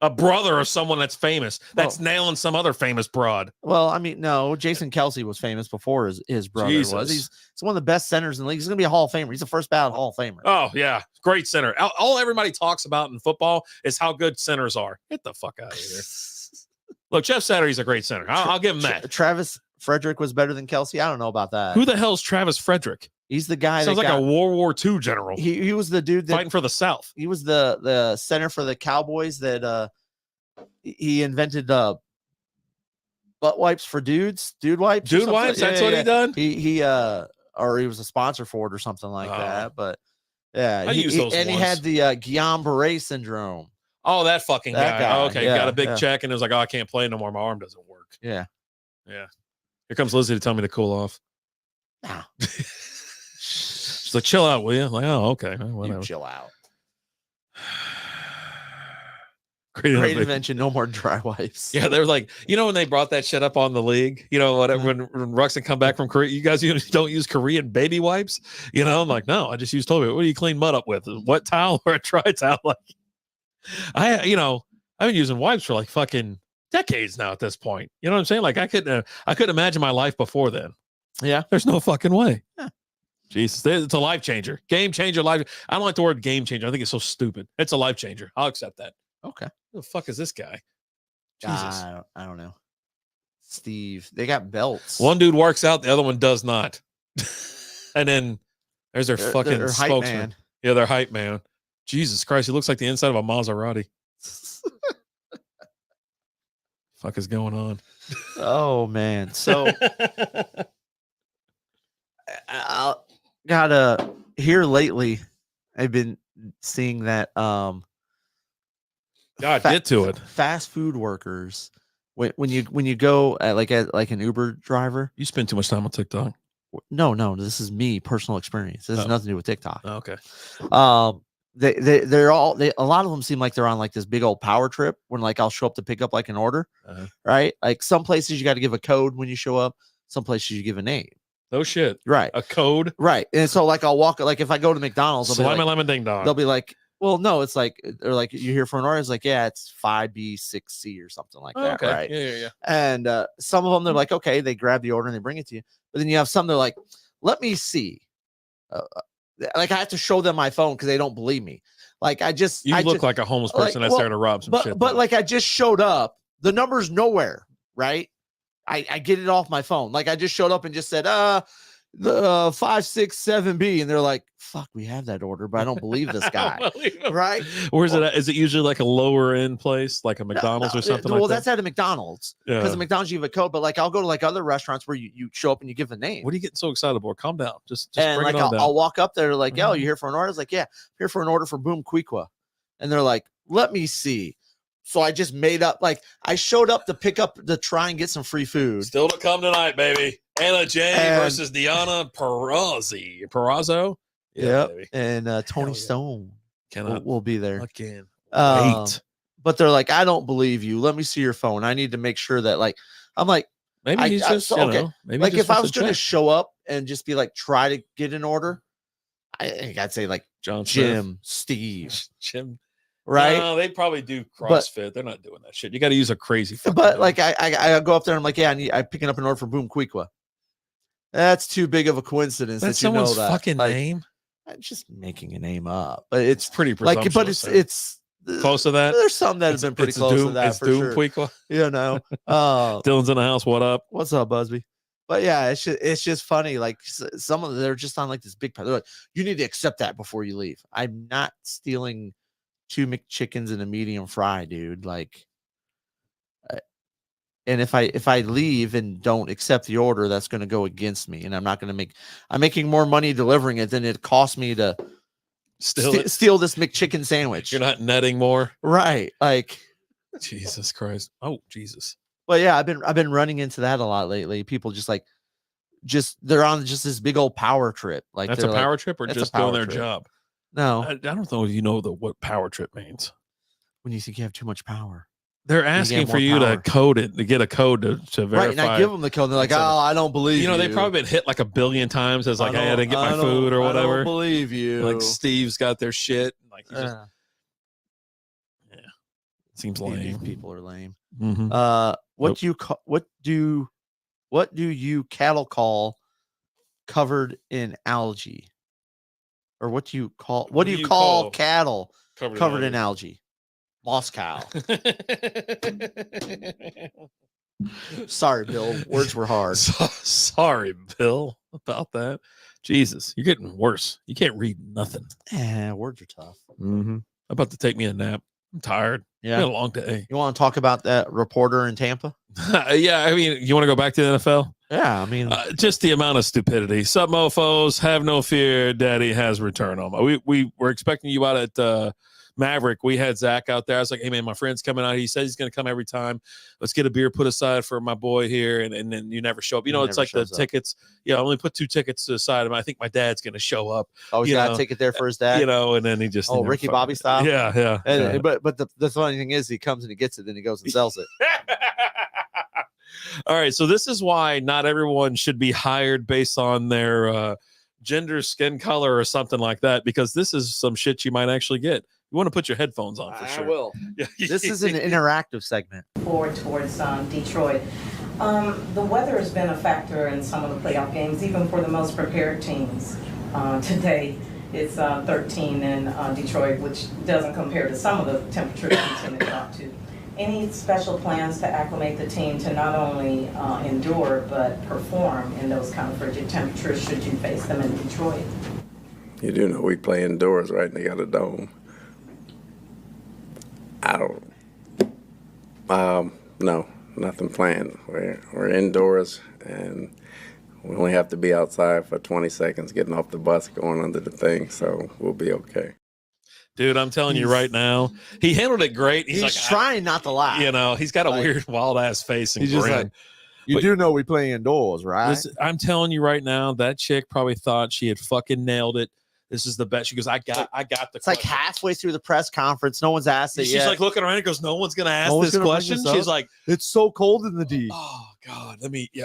a brother of someone that's famous, that's nailing some other famous broad. Well, I mean, no, Jason Kelsey was famous before his brother was. He's one of the best centers in the league. He's going to be a Hall of Famer. He's a first ballot Hall of Famer. Oh, yeah. Great center. All everybody talks about in football is how good centers are. Get the fuck out of here. Look, Jeff Saturday's a great center. I'll give him that. Travis Frederick was better than Kelsey. I don't know about that. Who the hell's Travis Frederick? He's the guy Sounds like a World War II general. He was the dude that fighting for the South. He was the center for the Cowboys that he invented butt wipes for dudes. Dude wipes. Dude wipes. That's what he done. He or he was a sponsor for it or something like that. But yeah, I used those and once. he had the Guillain-Barré syndrome. Oh, that fucking guy. Oh, okay, yeah, got a big check and it was like, oh, I can't play no more. My arm doesn't work. Yeah. Here comes Lizzie to tell me to cool off. Nah. She's like, chill out, will you? I'm like, oh, okay. Whatever. You chill out. Great invention. No more dry wipes. Yeah, they're like, when they brought that shit up on the league, whatever, when Ruxin come back from Korea, you guys don't use Korean baby wipes? I'm like, no, I just use toilet. What do you clean mud up with? A wet towel or a dry towel? Like, I've been using wipes for like fucking decades now at this point. You know what I'm saying? Like I couldn't imagine my life before then. Yeah. There's no fucking way. Yeah. Jesus, it's a life changer. Game changer, life. I don't like the word game changer. I think it's so stupid. It's a life changer. I'll accept that. Okay. Who the fuck is this guy? Jesus. I don't know. Steve. They got belts. One dude works out, the other one does not. And then there's their fucking spokesman. Yeah, their hype man. Jesus Christ, he looks like the inside of a Maserati. Fuck is going on? Oh man. So I gotta here lately. I've been seeing that God, get to it. Fast food workers. When you go at like an Uber driver, you spend too much time on TikTok. No, this is me personal experience. This has nothing to do with TikTok. Oh, okay. They're all a lot of them seem like they're on like this big old power trip when like I'll show up to pick up like an order, right? Like some places you got to give a code when you show up. Some places you give a name. No shit. Right. A code. Right. And so like I'll walk, like if I go to McDonald's, lemon ding dong. They'll be like, well, no, it's like, they're like, you here for an order? It's like, yeah, it's 5B6C or something like that. Okay. Right. Yeah. And some of them, they're like, okay, they grab the order and they bring it to you. But then you have some, they're like, let me see. Like I have to show them my phone because they don't believe me. Like I look like a homeless person that's there to rob some shit. But like I just showed up, the number's nowhere, right? I get it off my phone. Like I just showed up and just said, the 567B, and they're like, fuck, we have that order, but I don't believe this guy. Right? Where's it at? Is it usually like a lower end place, like a McDonald's or something like that? Well, that's at a McDonald's. Because at McDonald's you have a code, but like I'll go to like other restaurants where you show up and you give a name. What are you getting so excited about? Calm down. Just and bring like it on down. I'll walk up there like, yo, you here for an order? I was like, yeah, I'm here for an order for Boom Quiqua. And they're like, let me see. So I just made up, like I showed up to try and get some free food. Still to come tonight, baby. Anna Jay versus Diana Perazzo. Yeah, and Tony Stone will be there. Again. But they're like, I don't believe you. Let me see your phone. I need to make sure that like, I'm like, maybe he's just, okay. Maybe like if I was going to show up and just be like, try to get an order, I think I'd say like Jim, Steve, Jim. Right? No, they probably do CrossFit. They're not doing that shit. You got to use a crazy. But name. like I go up there and I'm like, yeah, I'm picking up an order for Boom Quiqua. That's too big of a coincidence That's that you know that fucking like, name. I'm just making a name up, but it's pretty presumptuous. like, but it's close to that. There's some that have been pretty close to that it's for Doom sure. prequel. You know, Dylan's in the house. What up? what's up, Busby? But yeah, it's just funny. Like some of them, they're just on like this big. They're like, you need to accept that before you leave. I'm not stealing 2 McChickens and a medium fry, dude. Like, and if I leave and don't accept the order, that's going to go against me, and I'm not going to make. I'm making more money delivering it than it cost me to steal this McChicken sandwich. You're not netting more, right? Like, Jesus Christ. Oh, Jesus. Well, yeah, I've been running into that a lot lately. People they're on just this big old power trip. Like that's a power trip, or just doing their job. No, I don't know if you know what power trip means. When you think you have too much power, they're asking for you to code it, to get a code to verify. Right, and I give them the code. And they're like, "Oh, I don't believe you." They've probably been hit like 1 billion times as like, "Hey, I didn't get my food or whatever." I don't believe you. Like Steve's got their shit. Like, yeah, seems lame. These people are lame. Mm-hmm. What do you cattle call covered in algae? Or what do you call cattle covered in algae? Lost cow. Sorry, Bill. Words were hard. Sorry, Bill, about that. Jesus, you're getting worse. You can't read nothing. Yeah, words are tough. Mm-hmm. I'm about to take me a nap. I'm tired. Yeah, it's been a long day. You want to talk about that reporter in Tampa? Yeah, I mean, you want to go back to the NFL? Yeah, I mean, just the amount of stupidity. Sup, mofos, have no fear. Daddy has returned home. We were expecting you out at Maverick. We had Zach out there. I was like, hey, man, my friend's coming out. He says he's going to come every time. Let's get a beer put aside for my boy here. And then you never show up. It's like the tickets. Yeah, I only put 2 tickets to the side. I think my dad's going to show up. Oh, he's got a ticket there for his dad? And then he just. Ricky Bobby style? Yeah. But the funny thing is, he comes and he gets it, then he goes and sells it. All right, so this is why not everyone should be hired based on their gender, skin color, or something like that, because this is some shit you might actually get. You want to put your headphones on for sure. I will. This is an interactive segment. Towards Detroit. The weather has been a factor in some of the playoff games, even for the most prepared teams. Today, it's 13 in Detroit, which doesn't compare to some of the temperatures we tend to talk to. Any special plans to acclimate the team to not only endure but perform in those kind of frigid temperatures should you face them in Detroit? You do know we play indoors, right? And they got a dome. No, nothing planned. We're indoors, and we only have to be outside for 20 seconds getting off the bus, going under the thing, so we'll be okay. Dude, I'm telling you right now, he handled it great. He's like, trying not to laugh. He's got a weird, wild-ass face and grin. Just like, do know we play indoors, right? I'm telling you right now, that chick probably thought she had fucking nailed it. This is the best. She goes, I got the It's question. Like halfway through the press conference. No one's asked it She's yet. Like looking around and goes, no one's going to ask this question. She's like, it's so cold in the D. Oh, God.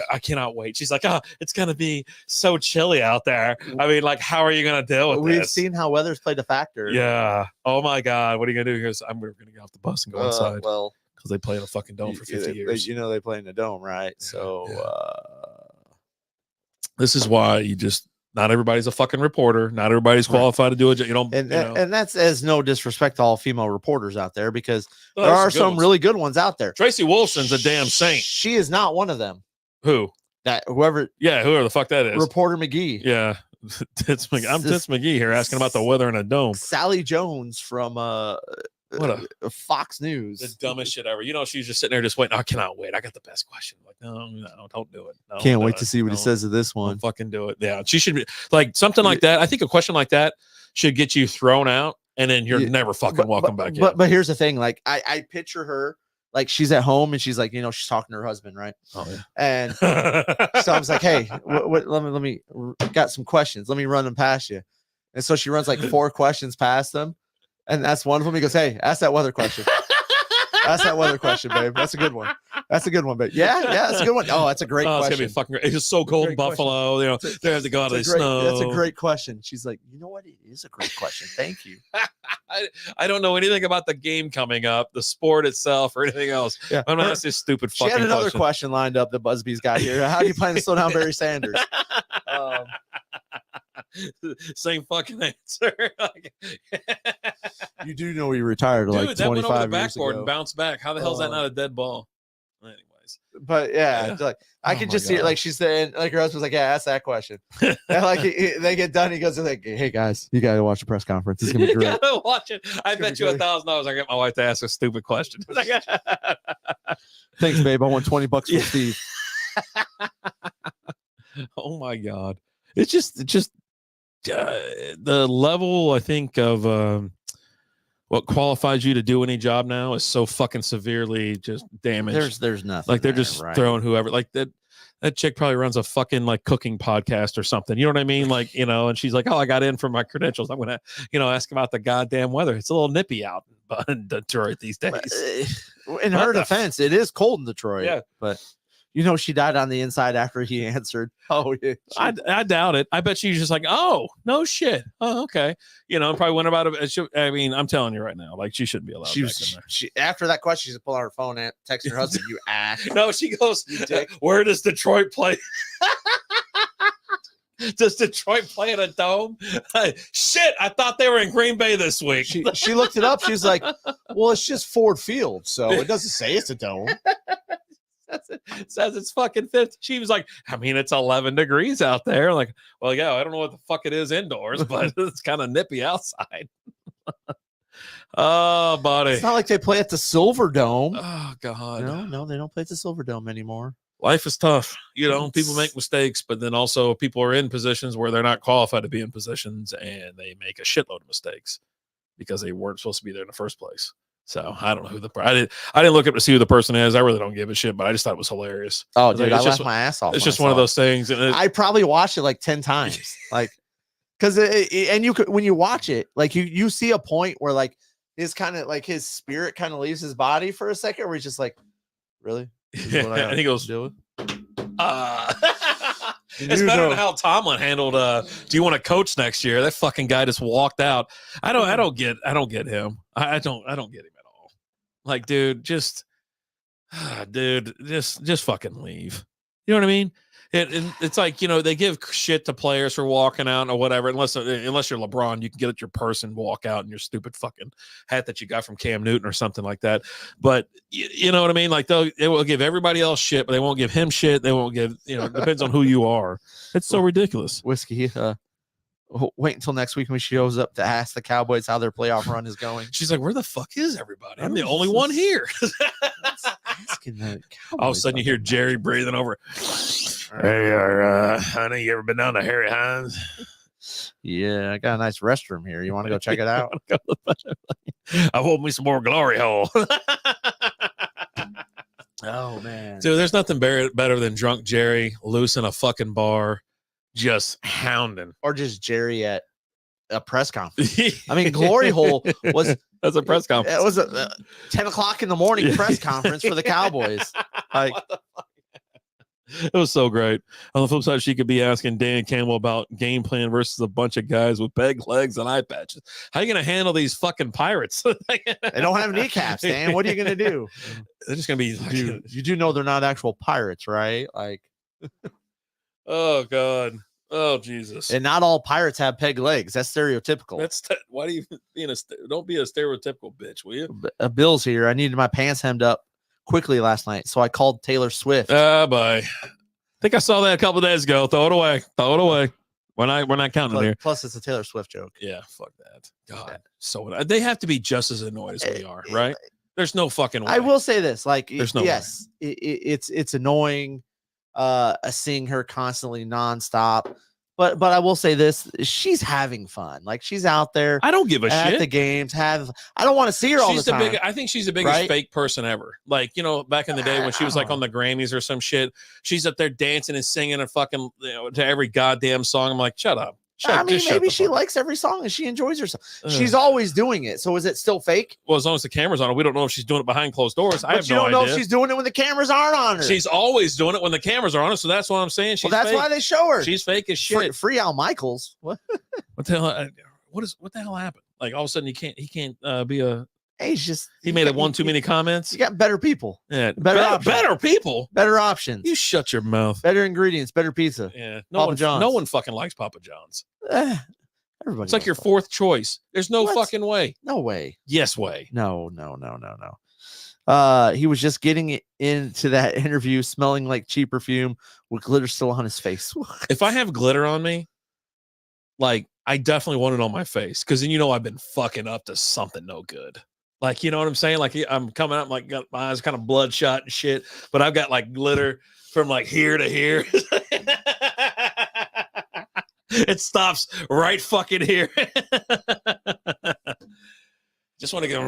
I cannot wait. She's like, it's going to be so chilly out there. I mean, like, how are you going to deal with this? We've seen how weather's played a factor. Yeah. Oh, my God. What are you going to do? He goes, we're going to get off the bus and go inside. Well, because they play in a fucking dome for 50 years. They play in the dome, right? So, this is why not everybody's a fucking reporter. Not everybody's qualified to do it. And that's as no disrespect to all female reporters out there, because there are some really good ones out there. Tracy Wolfson's a damn saint. She is not one of them. Who? Whoever the fuck that is. Reporter McGee. Yeah. I'm Tits McGee here asking about the weather in a dome. Sally Jones from Fox News. The dumbest shit ever. She's just sitting there just waiting. I cannot wait. I got the best question. Like, no, don't do it. No, can't wait to see what he says of this one. Don't fucking do it. Yeah. She should be like something like that. I think a question like that should get you thrown out, and then you're never fucking welcome back in. But here's the thing. Like, I picture her, like, she's at home and she's like, she's talking to her husband, right? Oh yeah. And so I was like, hey, let me got some questions. Let me run them past you. And so she runs like 4 questions past them. And that's one of them. He goes, hey, ask that weather question. Ask that weather question, babe. That's a good one. That's a good one, babe. Yeah, that's a good one. Oh, that's a great question. It's gonna be fucking great. It's just so cold in Buffalo. They have to go out of the snow. That's a great question. She's like, you know what? It is a great question. Thank you. I don't know anything about the game coming up, the sport itself, or anything else. Yeah. I'm not asking this stupid fucking question. She had another question lined up that Busby's got here. How do you plan to slow down Barry Sanders? Same fucking answer. You do know he retired Dude, like that went over the 25 years backboard ago. and bounced back. How the hell is that not a dead ball? Anyways. But yeah, Yeah. it's like I Oh could my just see it. God. Like she's saying, like her husband's like, yeah, ask that question. And like they get done, he goes like, hey guys, you gotta watch the press conference. It's gonna be You great. gotta watch it. I It's bet gonna you be $1,000 I get my wife to ask a stupid question. Thanks, babe. I want $20 from Yeah. Steve. Oh my God. It's just the level, I think, of what qualifies you to do any job now is so fucking severely just damaged. There's nothing. Like they're there, just right? throwing whoever, like that chick probably runs a fucking like cooking podcast or something. You know what I mean? Like, and she's like, oh, I got in for my credentials. I'm going to, ask about the goddamn weather. It's a little nippy out in Detroit these days. In her defense, it is cold in Detroit. Yeah. But she died on the inside after he answered. Oh, yeah. I doubt it. I bet she's just like, oh, no shit. Oh, okay. And probably went about it. I mean, I'm telling you right now, like she shouldn't be allowed back in there. She after that question, she's pulling out her phone and texting her husband, you ass. No, she goes, where does Detroit play? Does Detroit play in a dome? Shit, I thought they were in Green Bay this week. She looked it up. She's like, well, it's just Ford Field, so it doesn't say it's a dome. It says it's fucking 50. She was like, I mean, it's 11 degrees out there. Like, well, yeah, I don't know what the fuck it is indoors, but it's kind of nippy outside. Oh, buddy. It's not like they play at the Silver Dome. Oh, God. No, they don't play at the Silver Dome anymore. Life is tough. People make mistakes, but then also people are in positions where they're not qualified to be in positions and they make a shitload of mistakes because they weren't supposed to be there in the first place. So I don't know who I didn't look up to see who the person is. I really don't give a shit, but I just thought it was hilarious. Oh, dude, I laughed my ass off. It's just one of those things. And I probably watched it like 10 times. Like, because and you could, when you watch it, like you see a point where like his kind of like his spirit kind of leaves his body for a second, where he's just like, really? And he goes, do it. It's better than how Tomlin handled do you want to coach next year? That fucking guy just walked out. I don't get him. I don't get him at all. Like, dude, just fucking leave. You know what I mean? It's like, they give shit to players for walking out or whatever. Unless you're LeBron, you can get at your purse and walk out in your stupid fucking hat that you got from Cam Newton or something like that. But you know what I mean? Like they will give everybody else shit, but they won't give him shit. They won't give, it depends on who you are. It's so ridiculous. Whiskey, wait until next week when she shows up to ask the Cowboys how their playoff run is going. She's like, where the fuck is everybody? I'm the only one here. Asking the all of a sudden you hear Jerry breathing over. Hey, honey, you ever been down to Harry Hines? Yeah, I got a nice restroom here. You want to go check it out? I want me some more glory hole. Oh, man. Dude, there's nothing better than drunk Jerry loose in a fucking bar, just hounding. Or just Jerry at a press conference. I mean, Glory Hole was... That's a press conference. It was a 10 o'clock in the morning press conference for the Cowboys. Like, it was so great. On the flip side, she could be asking Dan Campbell about game plan versus a bunch of guys with peg legs and eye patches. How are you going to handle these fucking pirates? They don't have kneecaps, Dan. What are you going to do? They're just going to be like, you do know they're not actual pirates, right? Like, oh, God. Oh, Jesus. And not all pirates have peg legs. That's stereotypical. Why do you don't be a stereotypical bitch, will you? Bill's here. I needed my pants hemmed up quickly last night, so I called Taylor Swift. Bye. I think I saw that a couple of days ago. Throw it away. We're not counting here. Plus, it's a Taylor Swift joke. Yeah, fuck that. God, yeah. So they have to be just as annoyed as we are, right? There's no fucking way. I will say this, like, there's no yes, it's annoying, seeing her constantly nonstop. But I will say this: she's having fun. Like, she's out there. I don't give a at shit. The games I don't want to see her all the time. I think she's the biggest fake person ever. Like, back in the day when she was like on the Grammys or some shit, she's up there dancing and singing and fucking to every goddamn song. I'm like, shut up. I mean, maybe she likes every song and she enjoys herself. She's always doing it. So is it still fake? Well, as long as the camera's on her, we don't know if she's doing it behind closed doors. I have no idea. You don't know if she's doing it when the cameras aren't on her. She's always doing it when the cameras are on her. So that's what I'm saying. She's that's fake. why they show her. She's fake as shit. Free Al Michaels. What? What the hell? What the hell happened? Like all of a sudden he can't be a Hey, he's just He made one too many comments. You got better people. Yeah, better people. Better options. You shut your mouth. Better ingredients. Better pizza. Yeah, John's. No one fucking likes Papa John's. Everybody. It's like your fourth choice. There's no fucking way. No way. Yes way. No. He was just getting into that interview smelling like cheap perfume with glitter still on his face. If I have glitter on me, like I definitely want it on my face because then I've been fucking up to something no good. Like, you know what I'm saying? Like I'm coming up, like got my eyes kind of bloodshot and shit, but I've got like glitter from like here to here. It stops right fucking here. Just want to get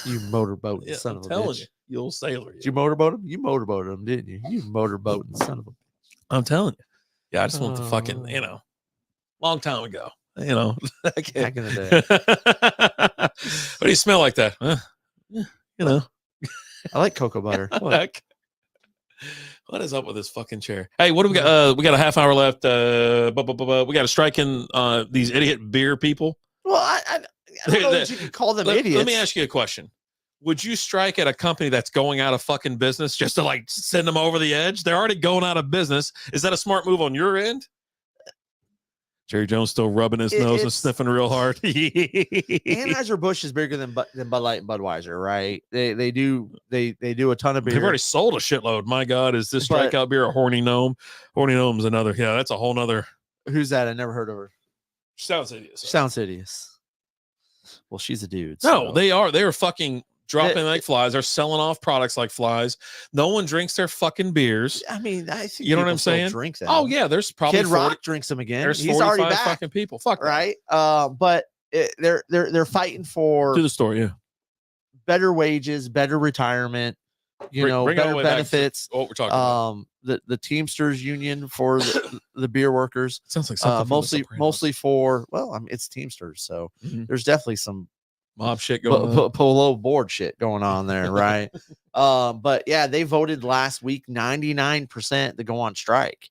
you motorboat son of a bitch. You old sailor. Did you motorboat him? You motorboated him, didn't you? You motorboating son of a bitch. I'm telling you. Yeah, I just want the fucking, long time ago. Back in the day. What do you smell like that? I like cocoa butter. What is up with this fucking chair? Hey, what do we got? We got a half hour left. We got to strike in these idiot beer people. Well, I don't know that you can call them idiots. Let me ask you a question. Would you strike at a company that's going out of fucking business just to like send them over the edge? They're already going out of business. Is that a smart move on your end? Jerry Jones still rubbing his nose and sniffing real hard. Anheuser-Busch is bigger than Bud Light and Budweiser, right? They do a ton of beer. They've already sold a shitload. My God, is this Strikeout Beer a horny gnome? Horny gnome's another. Yeah, that's a whole nother. Who's that? I never heard of her. Sounds hideous. Sounds hideous. Well, she's a dude. No, they are. They are fucking dropping like flies. They're selling off products like flies. No one drinks their fucking beers. I mean, I think you know what I'm saying. Drink them. Oh yeah, there's probably Kid Rock drinks them again. There's He's already back. Fucking people. Fuck right. But they're fighting for to the story. Yeah, better wages, better retirement. Better benefits. What we're talking about. The Teamsters Union for the beer workers. Sounds like something mostly for it's Teamsters, so there's definitely some mob shit going on. Below board shit going on there, right? But yeah, they voted last week 99% to go on strike.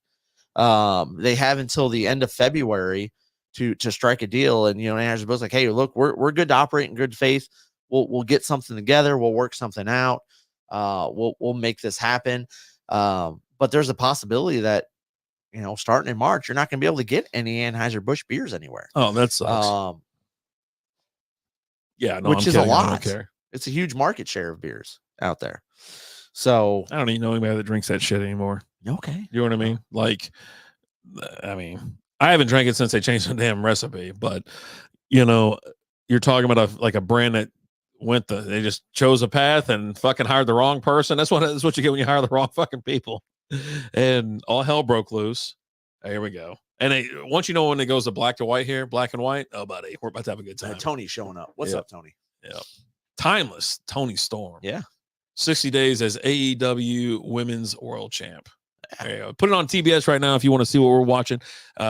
They have until the end of February to strike a deal, and Anheuser-Busch like, hey, look, we're good to operate in good faith. We'll get something together. We'll work something out. We'll make this happen. But there's a possibility that starting in March, you're not going to be able to get any Anheuser-Busch beers anywhere. Oh, that sucks. Yeah, no, which is a lot. It's a huge market share of beers out there. So I don't even know anybody that drinks that shit anymore. Okay. You know what I mean? Like, I haven't drank it since they changed the damn recipe, but you're talking about a brand that they just chose a path and fucking hired the wrong person. That's what you get when you hire the wrong fucking people. And all hell broke loose. Here we go. And once when it goes to black and white, oh buddy, we're about to have a good time. Tony's showing up. What's up, Tony? Yeah. Timeless Tony Storm. Yeah. 60 days as AEW Women's World Champ. There you go. Put it on TBS right now if you want to see what we're watching.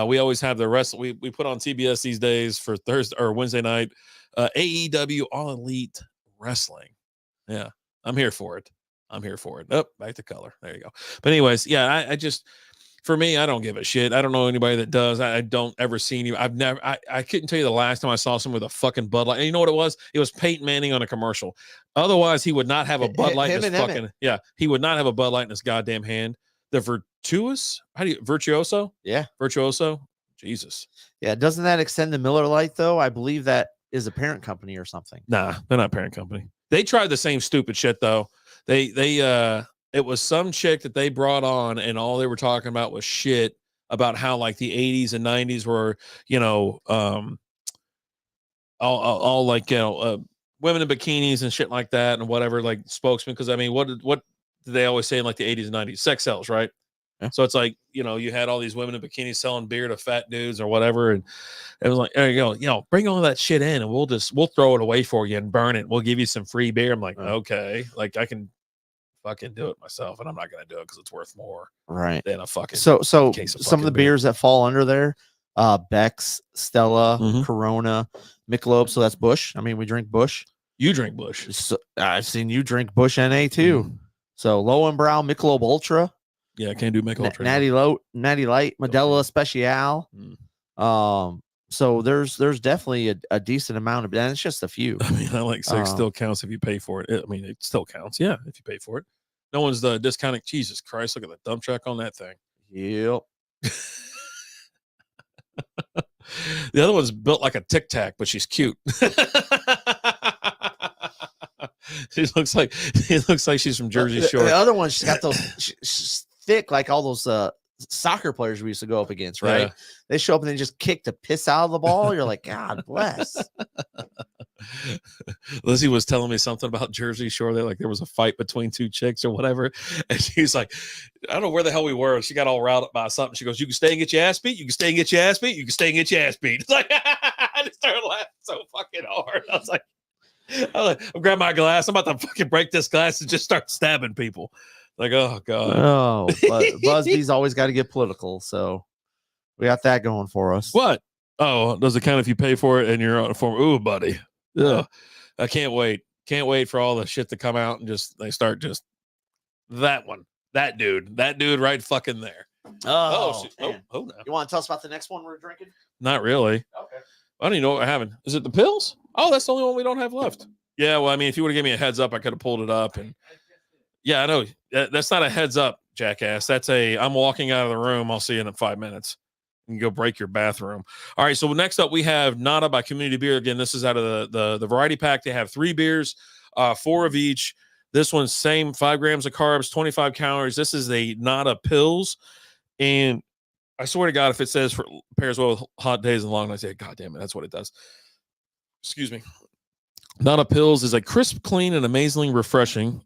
We always have the rest. We put on TBS these days for Thursday or Wednesday night. AEW All Elite Wrestling. Yeah, I'm here for it. Oh, back to color. There you go. But anyways, yeah, I just, for me, I don't give a shit. I don't know anybody that does. I don't ever see any. I couldn't tell you the last time I saw someone with a fucking Bud Light. And you know what it was? It was Peyton Manning on a commercial. Otherwise, he would not have a Bud Light in his fucking, he would not have a Bud Light in his goddamn hand. The Virtuoso? Yeah. Virtuoso? Jesus. Yeah. Doesn't that extend the Miller Lite though? I believe that is a parent company or something. Nah, they're not a parent company. They tried the same stupid shit though. It was some chick that they brought on and all they were talking about was shit about how like the 80s and 90s were, all like, women in bikinis and shit like that and whatever, like spokesman. Cause what did they always say in like the 80s and 90s? Sex sells, right? Yeah. So it's like, you had all these women in bikinis selling beer to fat dudes or whatever. And it was like, there you go, bring all that shit in and we'll throw it away for you and burn it. We'll give you some free beer. I'm like, okay, like I can fucking do it myself and I'm not going to do it because it's worth more. Right. Than a fucking So some of the beers that fall under there, Beck's, Stella, Corona, Michelob. So that's Busch. We drink Busch. You drink Busch. So, I've seen you drink Busch NA too. So Low and Brow, Michelob Ultra. Yeah, I can't do Michelob Ultra. Natty Light, Modelo Especial. So there's definitely a decent amount of, and it's just a few. I mean, I like six still counts if you pay for it. I mean, it still counts. Yeah, if you pay for it. No one's discounting. Jesus Christ, look at the dump truck on that thing. Yep. The other one's built like a Tic Tac, but she's cute. She looks like she's from Jersey Shore. The other one, she's got those she's thick, like all those soccer players we used to go up against, right? Yeah. They show up and they just kick the piss out of the ball. You're like, God bless. Lizzie was telling me something about Jersey Shore. There was a fight between two chicks or whatever, and she's like, I don't know where the hell we were. She got all riled up by something. She goes, "You can stay and get your ass beat. You can stay and get your ass beat. You can stay and get your ass beat." It's like I just started laughing so fucking hard. I was like, I'm grabbing my glass. I'm about to fucking break this glass and just start stabbing people. Like, oh God. Oh, but Busby's always got to get political, so we got that going for us. What? Oh, does it count if you pay for it and you're on a form? Ooh, buddy. Ugh. I can't wait. Can't wait for all the shit to come out and they start just that dude right fucking there. Oh, no. You want to tell us about the next one we're drinking? Not really. Okay. I don't even know what we're having. Is it the pills? Oh, that's the only one we don't have left. Yeah, well, I mean, if you would have given me a heads up, I could have pulled it up. And yeah, I know. That's not a heads up, jackass. That's I'm walking out of the room. I'll see you in 5 minutes. You can go break your bathroom. All right, so next up we have Nada by Community Beer. Again, this is out of the variety pack. They have 3 beers, 4 of each. This one's same 5 grams of carbs, 25 calories. This is a Nada Pills. And I swear to God, if it says pairs well with hot days and long nights, God damn it, that's what it does. Excuse me. Nada Pills is a crisp, clean, and amazingly refreshing.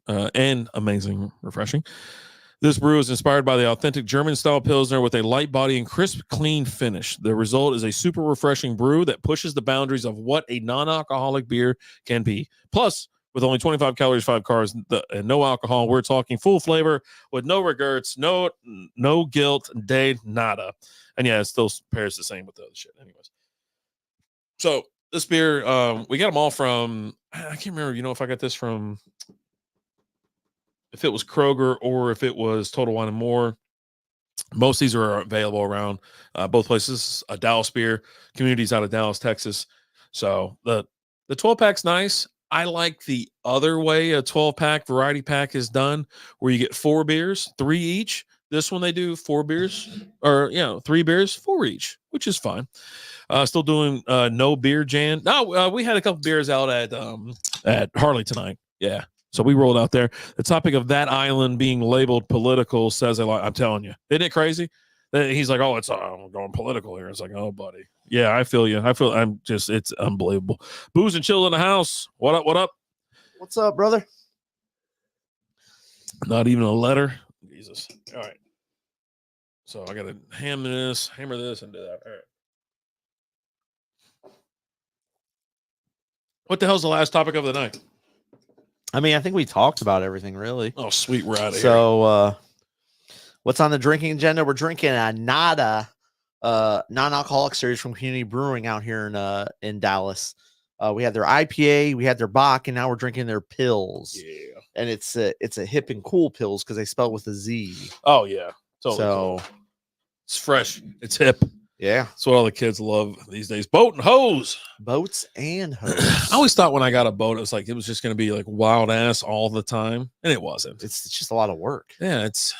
This brew is inspired by the authentic German-style Pilsner with a light body and crisp, clean finish. The result is a super refreshing brew that pushes the boundaries of what a non-alcoholic beer can be. Plus, with only 25 calories, 5 carbs, and no alcohol, we're talking full flavor with no regrets, no guilt, nada. And yeah, it still pairs the same with the other shit. Anyways. So this beer, we got them all from, I can't remember, if I got this from, if it was Kroger or if it was Total Wine & More. Most of these are available around both places. A Dallas beer, communities out of Dallas, Texas. So the 12-pack's nice. I like the other way a 12-pack variety pack is done, where you get 4 beers, 3 each. This one they do 4 beers, or 3 beers, 4 each, which is fine. Still doing no beer Jan. No, we had a couple beers out at Harley tonight. Yeah. So we rolled out there. The topic of that island being labeled political says a lot. I'm telling you, isn't it crazy? He's like, oh, I'm going political here. It's like, oh, buddy. Yeah, I feel you. It's unbelievable. Booze and Chill in the house. What up? What up? What's up, brother? Not even a letter. Jesus. All right. So I got to hammer this, and do that. All right. What the hell's the last topic of the night? I mean, I think we talked about everything, really. Oh, sweet. We're out of here. So, what's on the drinking agenda? We're drinking a Nada non-alcoholic series from Community Brewing out here in Dallas. We had their IPA, we had their Bock, and now we're drinking their pills. Yeah. And it's a hip and cool pills because they spell it with a Z. Oh, yeah. Totally. It's fresh. It's hip. Yeah. That's what all the kids love these days. Boat and hose. Boats and hose. I always thought when I got a boat, it was just going to be like wild ass all the time. And it wasn't. It's just a lot of work. Yeah. It's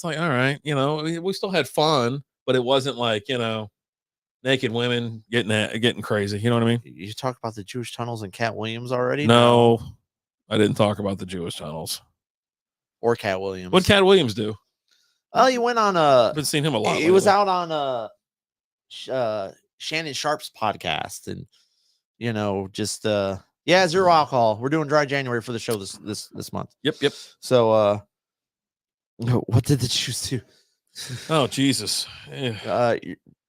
like, all right, we still had fun, but it wasn't like, naked women getting crazy. You know what I mean? You talk about the Jewish tunnels and Cat Williams already? No, I didn't talk about the Jewish tunnels. Or Cat Williams. What'd Cat Williams do? Oh, he went on I've been seeing him a lot. He was out on Shannon Sharp's podcast, and just zero alcohol. We're doing dry January for the show this month. Yep. So what did the Jews do? Oh Jesus. Yeah.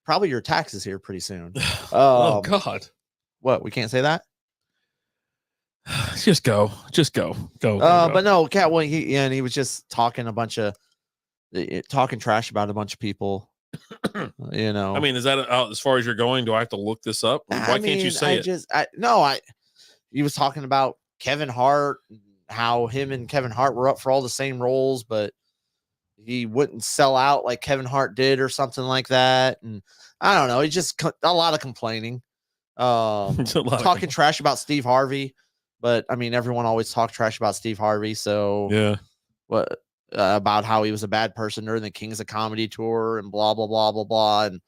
Probably your taxes here pretty soon. Oh God. What, we can't say that? Just go. But no, Cat Williams, he was just talking talking trash about a bunch of people. I mean, is that as far as you're going? Do I have to look this up? Why can't you say it? He was talking about Kevin Hart, how him and Kevin Hart were up for all the same roles, but he wouldn't sell out like Kevin Hart did or something like that. And I don't know. He just a lot of complaining, talking trash about Steve Harvey. But I mean, everyone always talked trash about Steve Harvey. So yeah, what about how he was a bad person during the Kings of Comedy tour and blah, blah, blah, blah, blah. And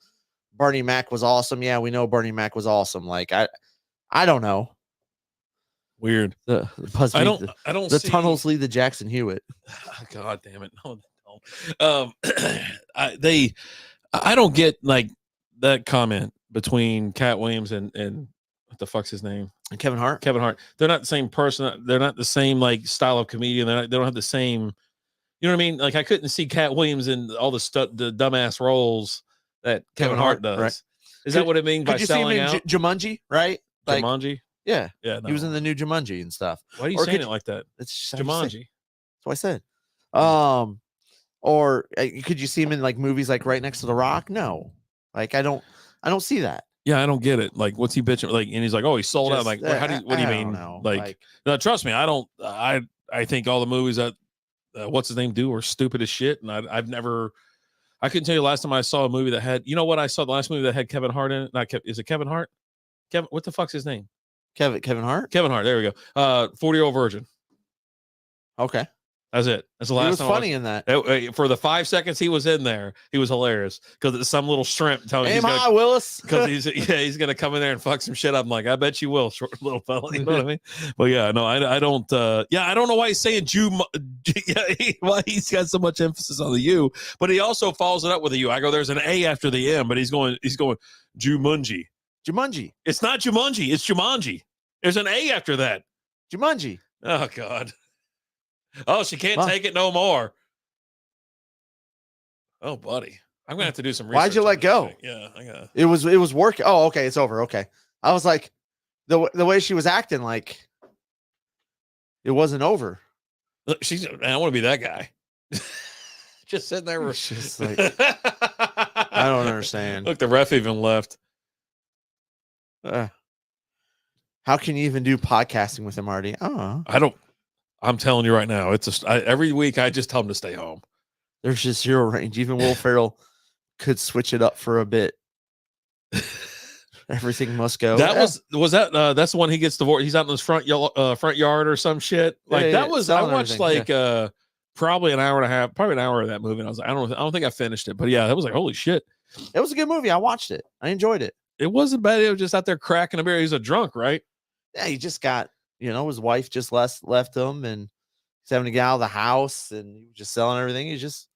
Bernie Mac was awesome. Yeah, we know Bernie Mac was awesome. Like, I don't know. Weird. I don't the tunnels lead to Jackson Hewitt. God damn it. No, they don't. I don't get like that comment between Cat Williams and what the fuck's his name? And Kevin Hart. They're not the same person. They're not the same like style of comedian. They don't have the same, you know what I mean? Like I couldn't see Cat Williams in all the dumbass roles that Kevin Hart does. Right. Is that what it means by selling out? Jumanji, right? Like, Jumanji? Yeah. Yeah. No. He was in the new Jumanji and stuff. Why are you saying it like that? It's just Jumanji. That's what I said. Or could you see him in like movies like Right Next to the Rock? No. Like I don't see that. Yeah, I don't get it. Like, what's he bitching? Like, and he's like, "Oh, he sold out." I'm like, what do you mean? Like, no, trust me, I don't. I think all the movies that what's his name do are stupid as shit, and I've never. I couldn't tell you the last time I saw a movie that had. You know what? I saw the last movie that had Kevin Hart in it. Is it Kevin Hart? Kevin, what the fuck's his name? Kevin Hart. Kevin Hart. There we go. 40-Year-Old Virgin. Okay. That's it. That's the last. He was funny in that. For the 5 seconds he was in there, he was hilarious because it's some little shrimp telling him, "Hi, Willis," because he's gonna come in there and fuck some shit up. I'm like, I bet you will, short little fella. You know what I mean? But yeah, no, I don't. I don't know why he's saying Jew. Why he's got so much emphasis on the U, but he also follows it up with a U. I go, there's an A after the M, but he's going Jumanji. Jumanji. It's not Jumanji. It's Jumanji. There's an A after that. Jumanji. Oh God. Oh, she can't take it no more. Oh, buddy. I'm gonna have to do some research. Why'd you let go? Yeah, I got it was working. Oh, okay, it's over. Okay. I was like, the way she was acting, like it wasn't over. Look, I don't want to be that guy. Just sitting there. Just like, I don't understand. Look, the ref even left. How can you even do podcasting with him, Marty? Oh, I don't. I'm telling you right now, every week I just tell him to stay home. There's just zero range. Even Will Ferrell could switch it up for a bit. Everything must go. That's the one he gets divorced. He's out in his front yard or some shit. Like that was. I watched probably an hour and a half, probably an hour of that movie. And I was like, I don't think I finished it, but yeah, it was like holy shit. It was a good movie. I watched it. I enjoyed it. It wasn't bad. It was just out there cracking a beer. He's a drunk, right? Yeah, he just got. His wife just left him, and he's having to get out of the house, and he was just selling everything. He's just,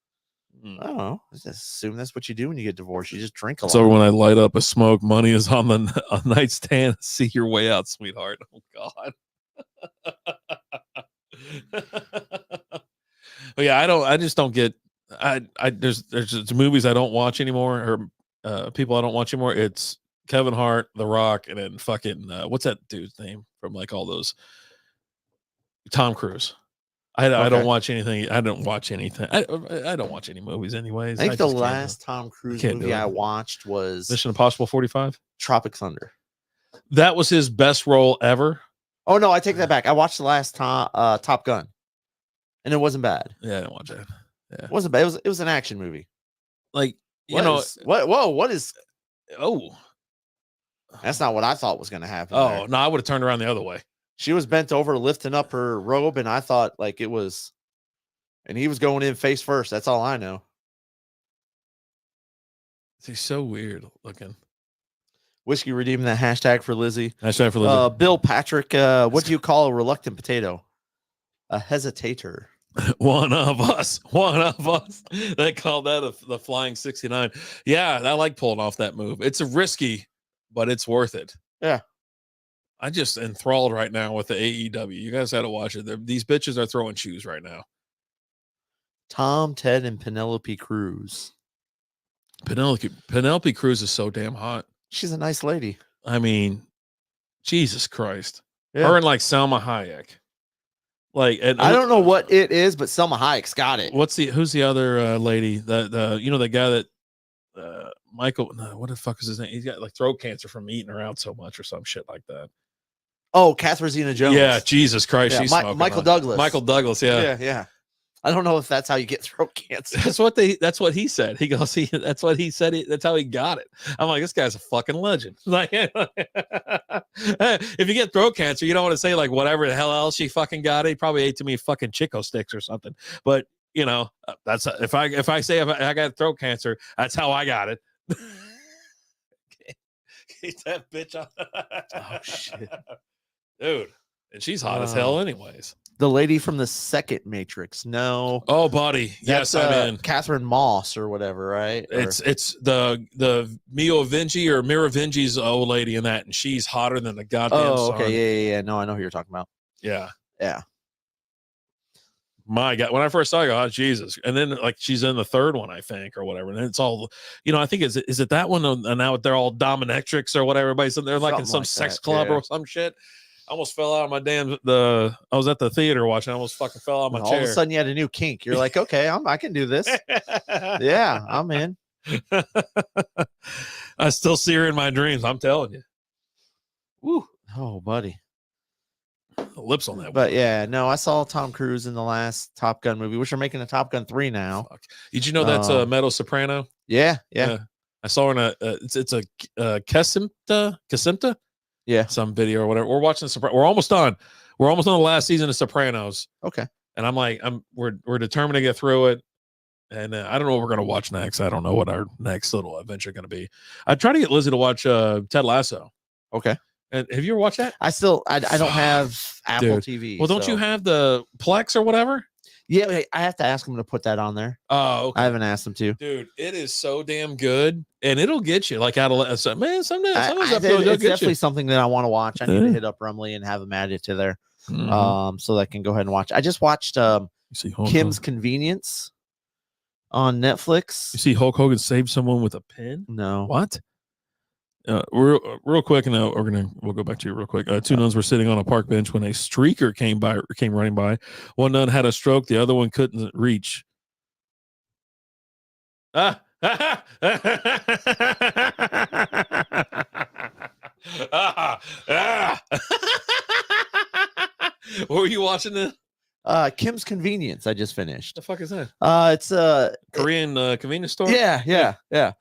I don't know. I just assume that's what you do when you get divorced. You just drink a lot. So when I light up a smoke, money is on the nightstand. See your way out, sweetheart. Oh God. But yeah, I just don't get. There's movies I don't watch anymore, or people I don't watch anymore. It's Kevin Hart, The Rock, and then fucking what's that dude's name from like all those? Tom Cruise. I don't watch anything. I don't watch anything. I don't watch any movies anyways. I think the last Tom Cruise movie I watched was Mission Impossible 45. Tropic Thunder. That was his best role ever. Oh no, I take that back. I watched the last Top Gun, and it wasn't bad. Yeah, I didn't watch that. Yeah, it wasn't bad. It was an action movie. Like what is? Oh, that's not what I thought was going to happen. Oh no, I would have turned around the other way. She was bent over, lifting up her robe, and I thought like it was, and he was going in face first. That's all I know. He's so weird looking. Whiskey redeeming that hashtag for Lizzie. Hashtag for Lizzie. Bill Patrick, what do you call a reluctant potato? A hesitator. One of us. They call that the Flying 69. Yeah, I like pulling off that move. It's a risky, but it's worth it. Yeah. I just enthralled right now with the AEW. You guys had to watch it. These bitches are throwing shoes right now. Tom, Ted, and Penelope Cruz. Penelope Cruz is so damn hot. She's a nice lady. I mean, Jesus Christ. Yeah. Her and like Salma Hayek. Like, and I don't know what it is, but Salma Hayek's got it. Who's the other lady? The guy that Michael, no, what the fuck is his name? He's got like throat cancer from eating her out so much or some shit like that. Oh, Catherine Zeta-Jones. Yeah, Jesus Christ. Yeah, she's Michael Douglas. Michael Douglas, yeah. Yeah. I don't know if that's how you get throat cancer. That's what he said. He goes, that's what he said. That's how he got it. I'm like, this guy's a fucking legend. Like, if you get throat cancer, you don't want to say like whatever the hell else he fucking got it. He probably ate too many fucking Chico sticks or something. But you know, that's if I say I got throat cancer, that's how I got it. Get that bitch on. Oh shit, dude. And she's hot as hell, anyways. The lady from the second Matrix. No. Oh, buddy. Yes, I'm in. Catherine Moss or whatever, right? It's the Mio Vinci or Mira Vinci's old lady in that, and she's hotter than the goddamn sun. Okay. Yeah. No, I know who you're talking about. Yeah. Yeah. My God. When I first saw her, oh, Jesus. And then, like, she's in the third one, I think, or whatever. And it's all, you know, I think, is it that one? And now they're all dominatrix or whatever. Everybody's they're like in some sex club or some shit. I almost fell out of my I was at the theater watching. I almost fucking fell out of my chair. All of a sudden you had a new kink. You're like, okay, I can do this. Yeah, I'm in. I still see her in my dreams. I'm telling you. Woo. Oh, buddy. The lips on that. But yeah, no, I saw Tom Cruise in the last Top Gun movie, which are making a Top Gun 3 now. Fuck. Did you know that's Meadow Soprano? Yeah. I saw her in it's a Casimta. Yeah, some video or whatever. We're watching We're almost done. We're almost on the last season of Sopranos. Okay. And I'm like, we're determined to get through it. And I don't know what we're gonna watch next. I don't know what our next little adventure gonna be. I try to get Lizzie to watch Ted Lasso. Okay. And have you ever watched that? I don't have Apple TV. Well, don't you have the Plex or whatever? Yeah, I have to ask him to put that on there. Oh, okay. I haven't asked him to. Dude, it is so damn good, and it'll get you like out of man. Sometimes it's definitely something that I want to watch. I need to hit up Rumley and have him add it to there, so that I can go ahead and watch. I just watched Kim's Convenience on Netflix. You see Hulk Hogan save someone with a pen? No, what? Real quick, and we'll go back to you real quick. Two nuns were sitting on a park bench when a streaker came running by. One nun had a stroke, the other one couldn't reach. What were you watching this? Kim's Convenience. I just finished. The fuck is that? It's a Korean convenience store. Yeah.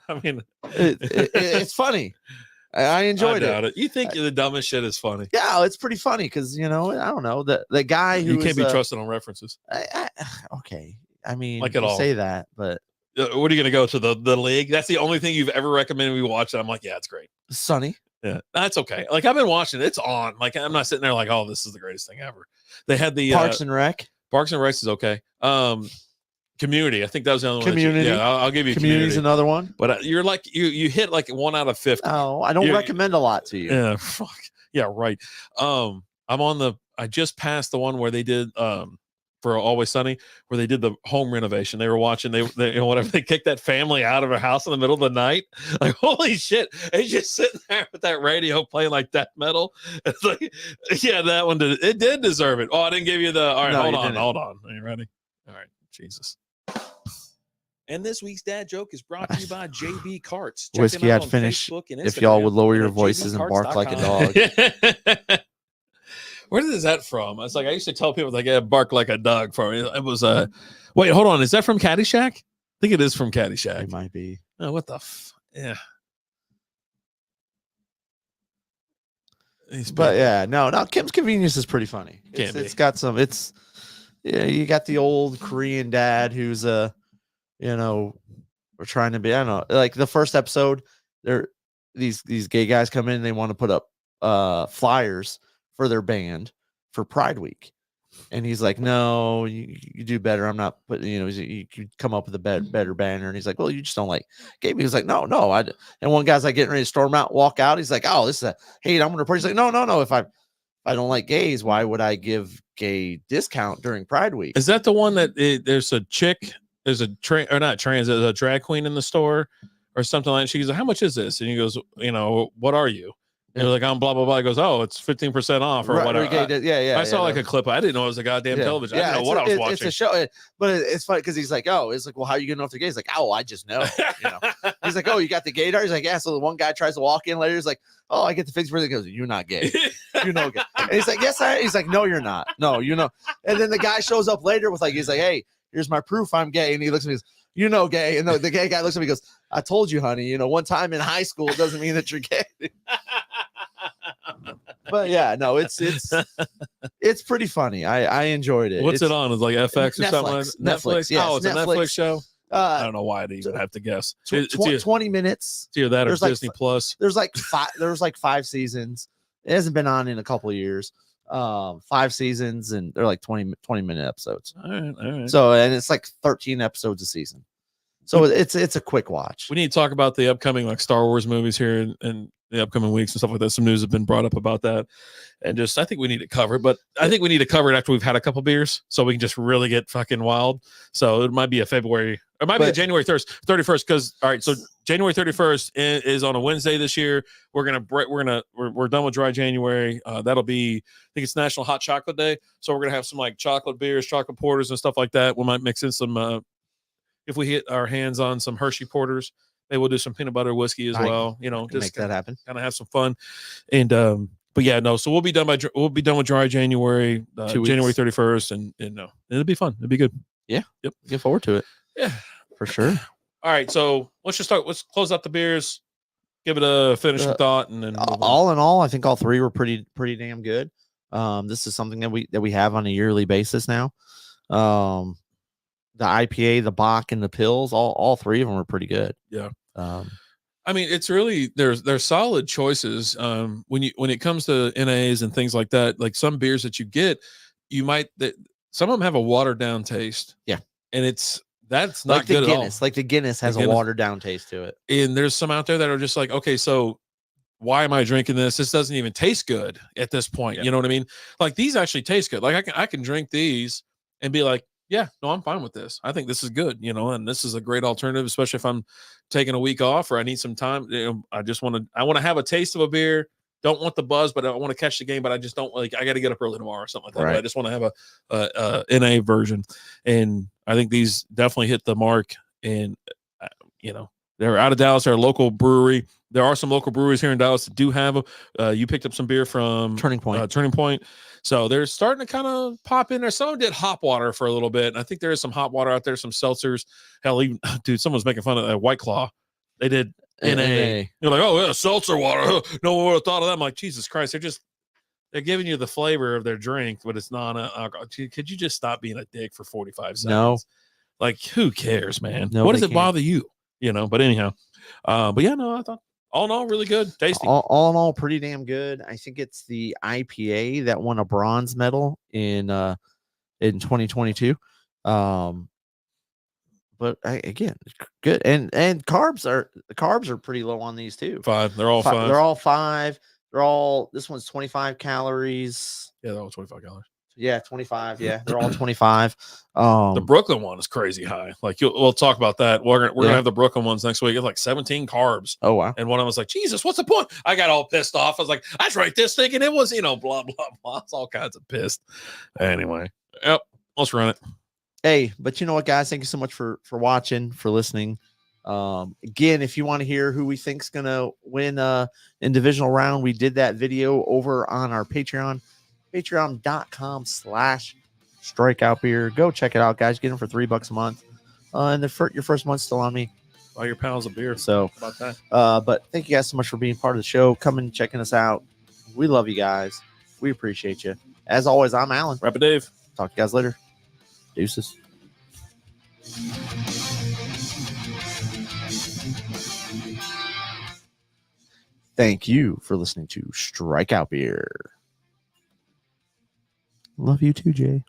I mean, it's funny. I enjoyed it. You think the dumbest shit is funny? Yeah, it's pretty funny because I don't know the guy who you can't be trusted on references. Okay, I mean, like at all say that, but what are you gonna go to the league? That's the only thing you've ever recommended we watch. And I'm like, yeah, it's great. Sunny. Yeah, that's okay. Like I've been watching it. It's on. Like I'm not sitting there like, oh, this is the greatest thing ever. They had the Parks and Rec. Parks and Rec is okay. Community. I think that was the other one. Community. I'll give you Community's another one. But you're like you hit like 1 out of 50. Oh, I don't recommend a lot to you. Yeah, fuck. Yeah, right. I just passed the one where they did for Always Sunny, where they did the home renovation. They were watching, they kicked that family out of their house in the middle of the night. Like, holy shit. And he's just sitting there with that radio playing like death metal. It's like, yeah, that one did deserve it. Oh, I didn't give you all right, hold on. Are you ready? All right, Jesus. And this week's dad joke is brought to you by JB Carts. Check Whiskey I'd finish if y'all would lower your voices and bark like a dog. Where is that from? It's like I used to tell people like, yeah, bark like a dog for me. It was wait, hold on. Is that from Caddyshack? I think it is from Caddyshack. It might be. Oh, what the yeah. But yeah, no, Kim's Convenience is pretty funny. It's got some, you got the old Korean dad who's we're trying to be, I don't know, like the first episode, these gay guys come in and they want to put up flyers for their band for Pride Week. And he's like, no, you do better. I'm not putting, you could come up with a better banner. And he's like, well, you just don't like gay. He was like, no. And one guy's like getting ready to storm out, walk out. He's like, oh, this is a hate. I'm going to report. He's like, no. If I don't like gays, why would I give gay discount during Pride Week? Is that the one that there's a chick, there's a there's a drag queen in the store or something like that. She goes, how much is this? And he goes, what are you? And they're like, I'm blah, blah, blah. He goes, oh, it's 15% off or whatever. I saw like a clip. I didn't know it was a goddamn television. I didn't know what I was watching. It's a show. But it's funny because he's like, well, how are you going to know if they're gay? He's like, oh, I just know. He's like, oh, you got the gaydar? He's like, yeah. So the one guy tries to walk in later. He's like, oh, I get the fix for it. He goes, you're not gay. You're no gay. And he's like, yes, I am. He's like, no, you're not. No, And then the guy shows up later with he's like, hey, here's my proof I'm gay. And he looks at me and goes, you know, gay. And the gay guy looks at me and goes, I told you, honey, you know, one time in high school doesn't mean that you're gay. But yeah, no, it's pretty funny. I enjoyed it. What's it on? It's like FX or Netflix, something? Netflix. Yes, Oh, it's Netflix. a Netflix show. I Uh, don't know why I'd even have to guess. tw- It's tw- either, 20 minutes. it's either that or There's like Disney Plus. There's like five seasons. It hasn't been on in a couple of years. 5 seasons, and they're like 20-minute episodes. All right. So, and it's like 13 episodes a season. So it's a quick watch. We need to talk about the upcoming like Star Wars movies here in the upcoming weeks and stuff like that. Some news have been brought up about that, and just I think we need to cover it. But I think we need to cover it after we've had a couple beers, so we can just really get fucking wild. So it might be a February, it might be a January 31st. Because all right, so January 31st is on a Wednesday this year. We're done with dry January. That'll be, I think it's National Hot Chocolate Day, so we're gonna have some like chocolate beers, chocolate porters, and stuff like that. We might mix in some. If we hit our hands on some Hershey porters, maybe we'll do some peanut butter whiskey as well. You know, just make that happen. Kind of have some fun. And but yeah, no. So we'll be done with dry January, January 31st, and no, it'll be fun. It'll be good. Yeah. Yep. Get forward to it. Yeah, for sure. All right. So let's just start. Let's close out the beers. Give it a finishing thought, and then all in all, I think all three were pretty damn good. This is something that we have on a yearly basis now. The IPA, the Bach, and the Pils, all three of them are pretty good. Yeah. I mean, it's really there's solid choices. When it comes to NAs and things like that, like some beers that you get, some of them have a watered down taste. Yeah. And that's not like the good Guinness. at all. Like the Guinness has a watered down taste to it. And there's some out there that are just like, okay, so why am I drinking this? This doesn't even taste good at this point. Yeah. You know what I mean? Like these actually taste good. Like I can drink these and be like, yeah, no, I'm fine with this. I think this is good, you know, and this is a great alternative, especially if I'm taking a week off or I need some time. You know, I want to have a taste of a beer. Don't want the buzz, but I want to catch the game. But I just don't I got to get up early tomorrow or something like that. Right. But I just want to have a NA version, and I think these definitely hit the mark. And you know, they're out of Dallas. They're a local brewery. There are some local breweries here in Dallas that do have them. You picked up some beer from Turning Point. So they're starting to kind of pop in there. Someone did hop water for a little bit. And I think there is some hot water out there, some seltzers. Hell, even dude, someone's making fun of that White Claw. They did NA. You're like, oh yeah, seltzer water. No one would have thought of that. I'm like, Jesus Christ, they're giving you the flavor of their drink, but it's not alcohol. Could you just stop being a dick for 45 seconds? No. Like, who cares, man? No, what does it bother you? You know, but anyhow. But yeah, no, I thought all in all, really good, tasty. All in all, pretty damn good. I think it's the IPA that won a bronze medal in 2022. But again, good. And carbs are pretty low on these too. 5. They're all 5. They're all 5. This one's 25 calories. Yeah, they're all 25 calories. Yeah, 25. Yeah, they're all 25. The Brooklyn one is crazy high. Like we'll talk about that. We're gonna have the Brooklyn ones next week. It's like 17 carbs. Oh wow! And one of them was like, Jesus, what's the point? I got all pissed off. I was like, I drank this thinking it was, blah blah blah. It's all kinds of pissed. Anyway, yep. Let's run it. Hey, but you know what, guys? Thank you so much for watching, for listening. Again, if you want to hear who we think's gonna win in divisional round, we did that video over on our Patreon. Patreon.com/Strikeout Beer. Go check it out, guys. Get them for $3 a month. And your first month's still on me. Buy your pals a beer. So about that. But thank you guys so much for being part of the show. Coming and checking us out. We love you guys. We appreciate you. As always, I'm Alan. Rapid Dave. Talk to you guys later. Deuces. Thank you for listening to Strikeout Beer. Love you too, Jay.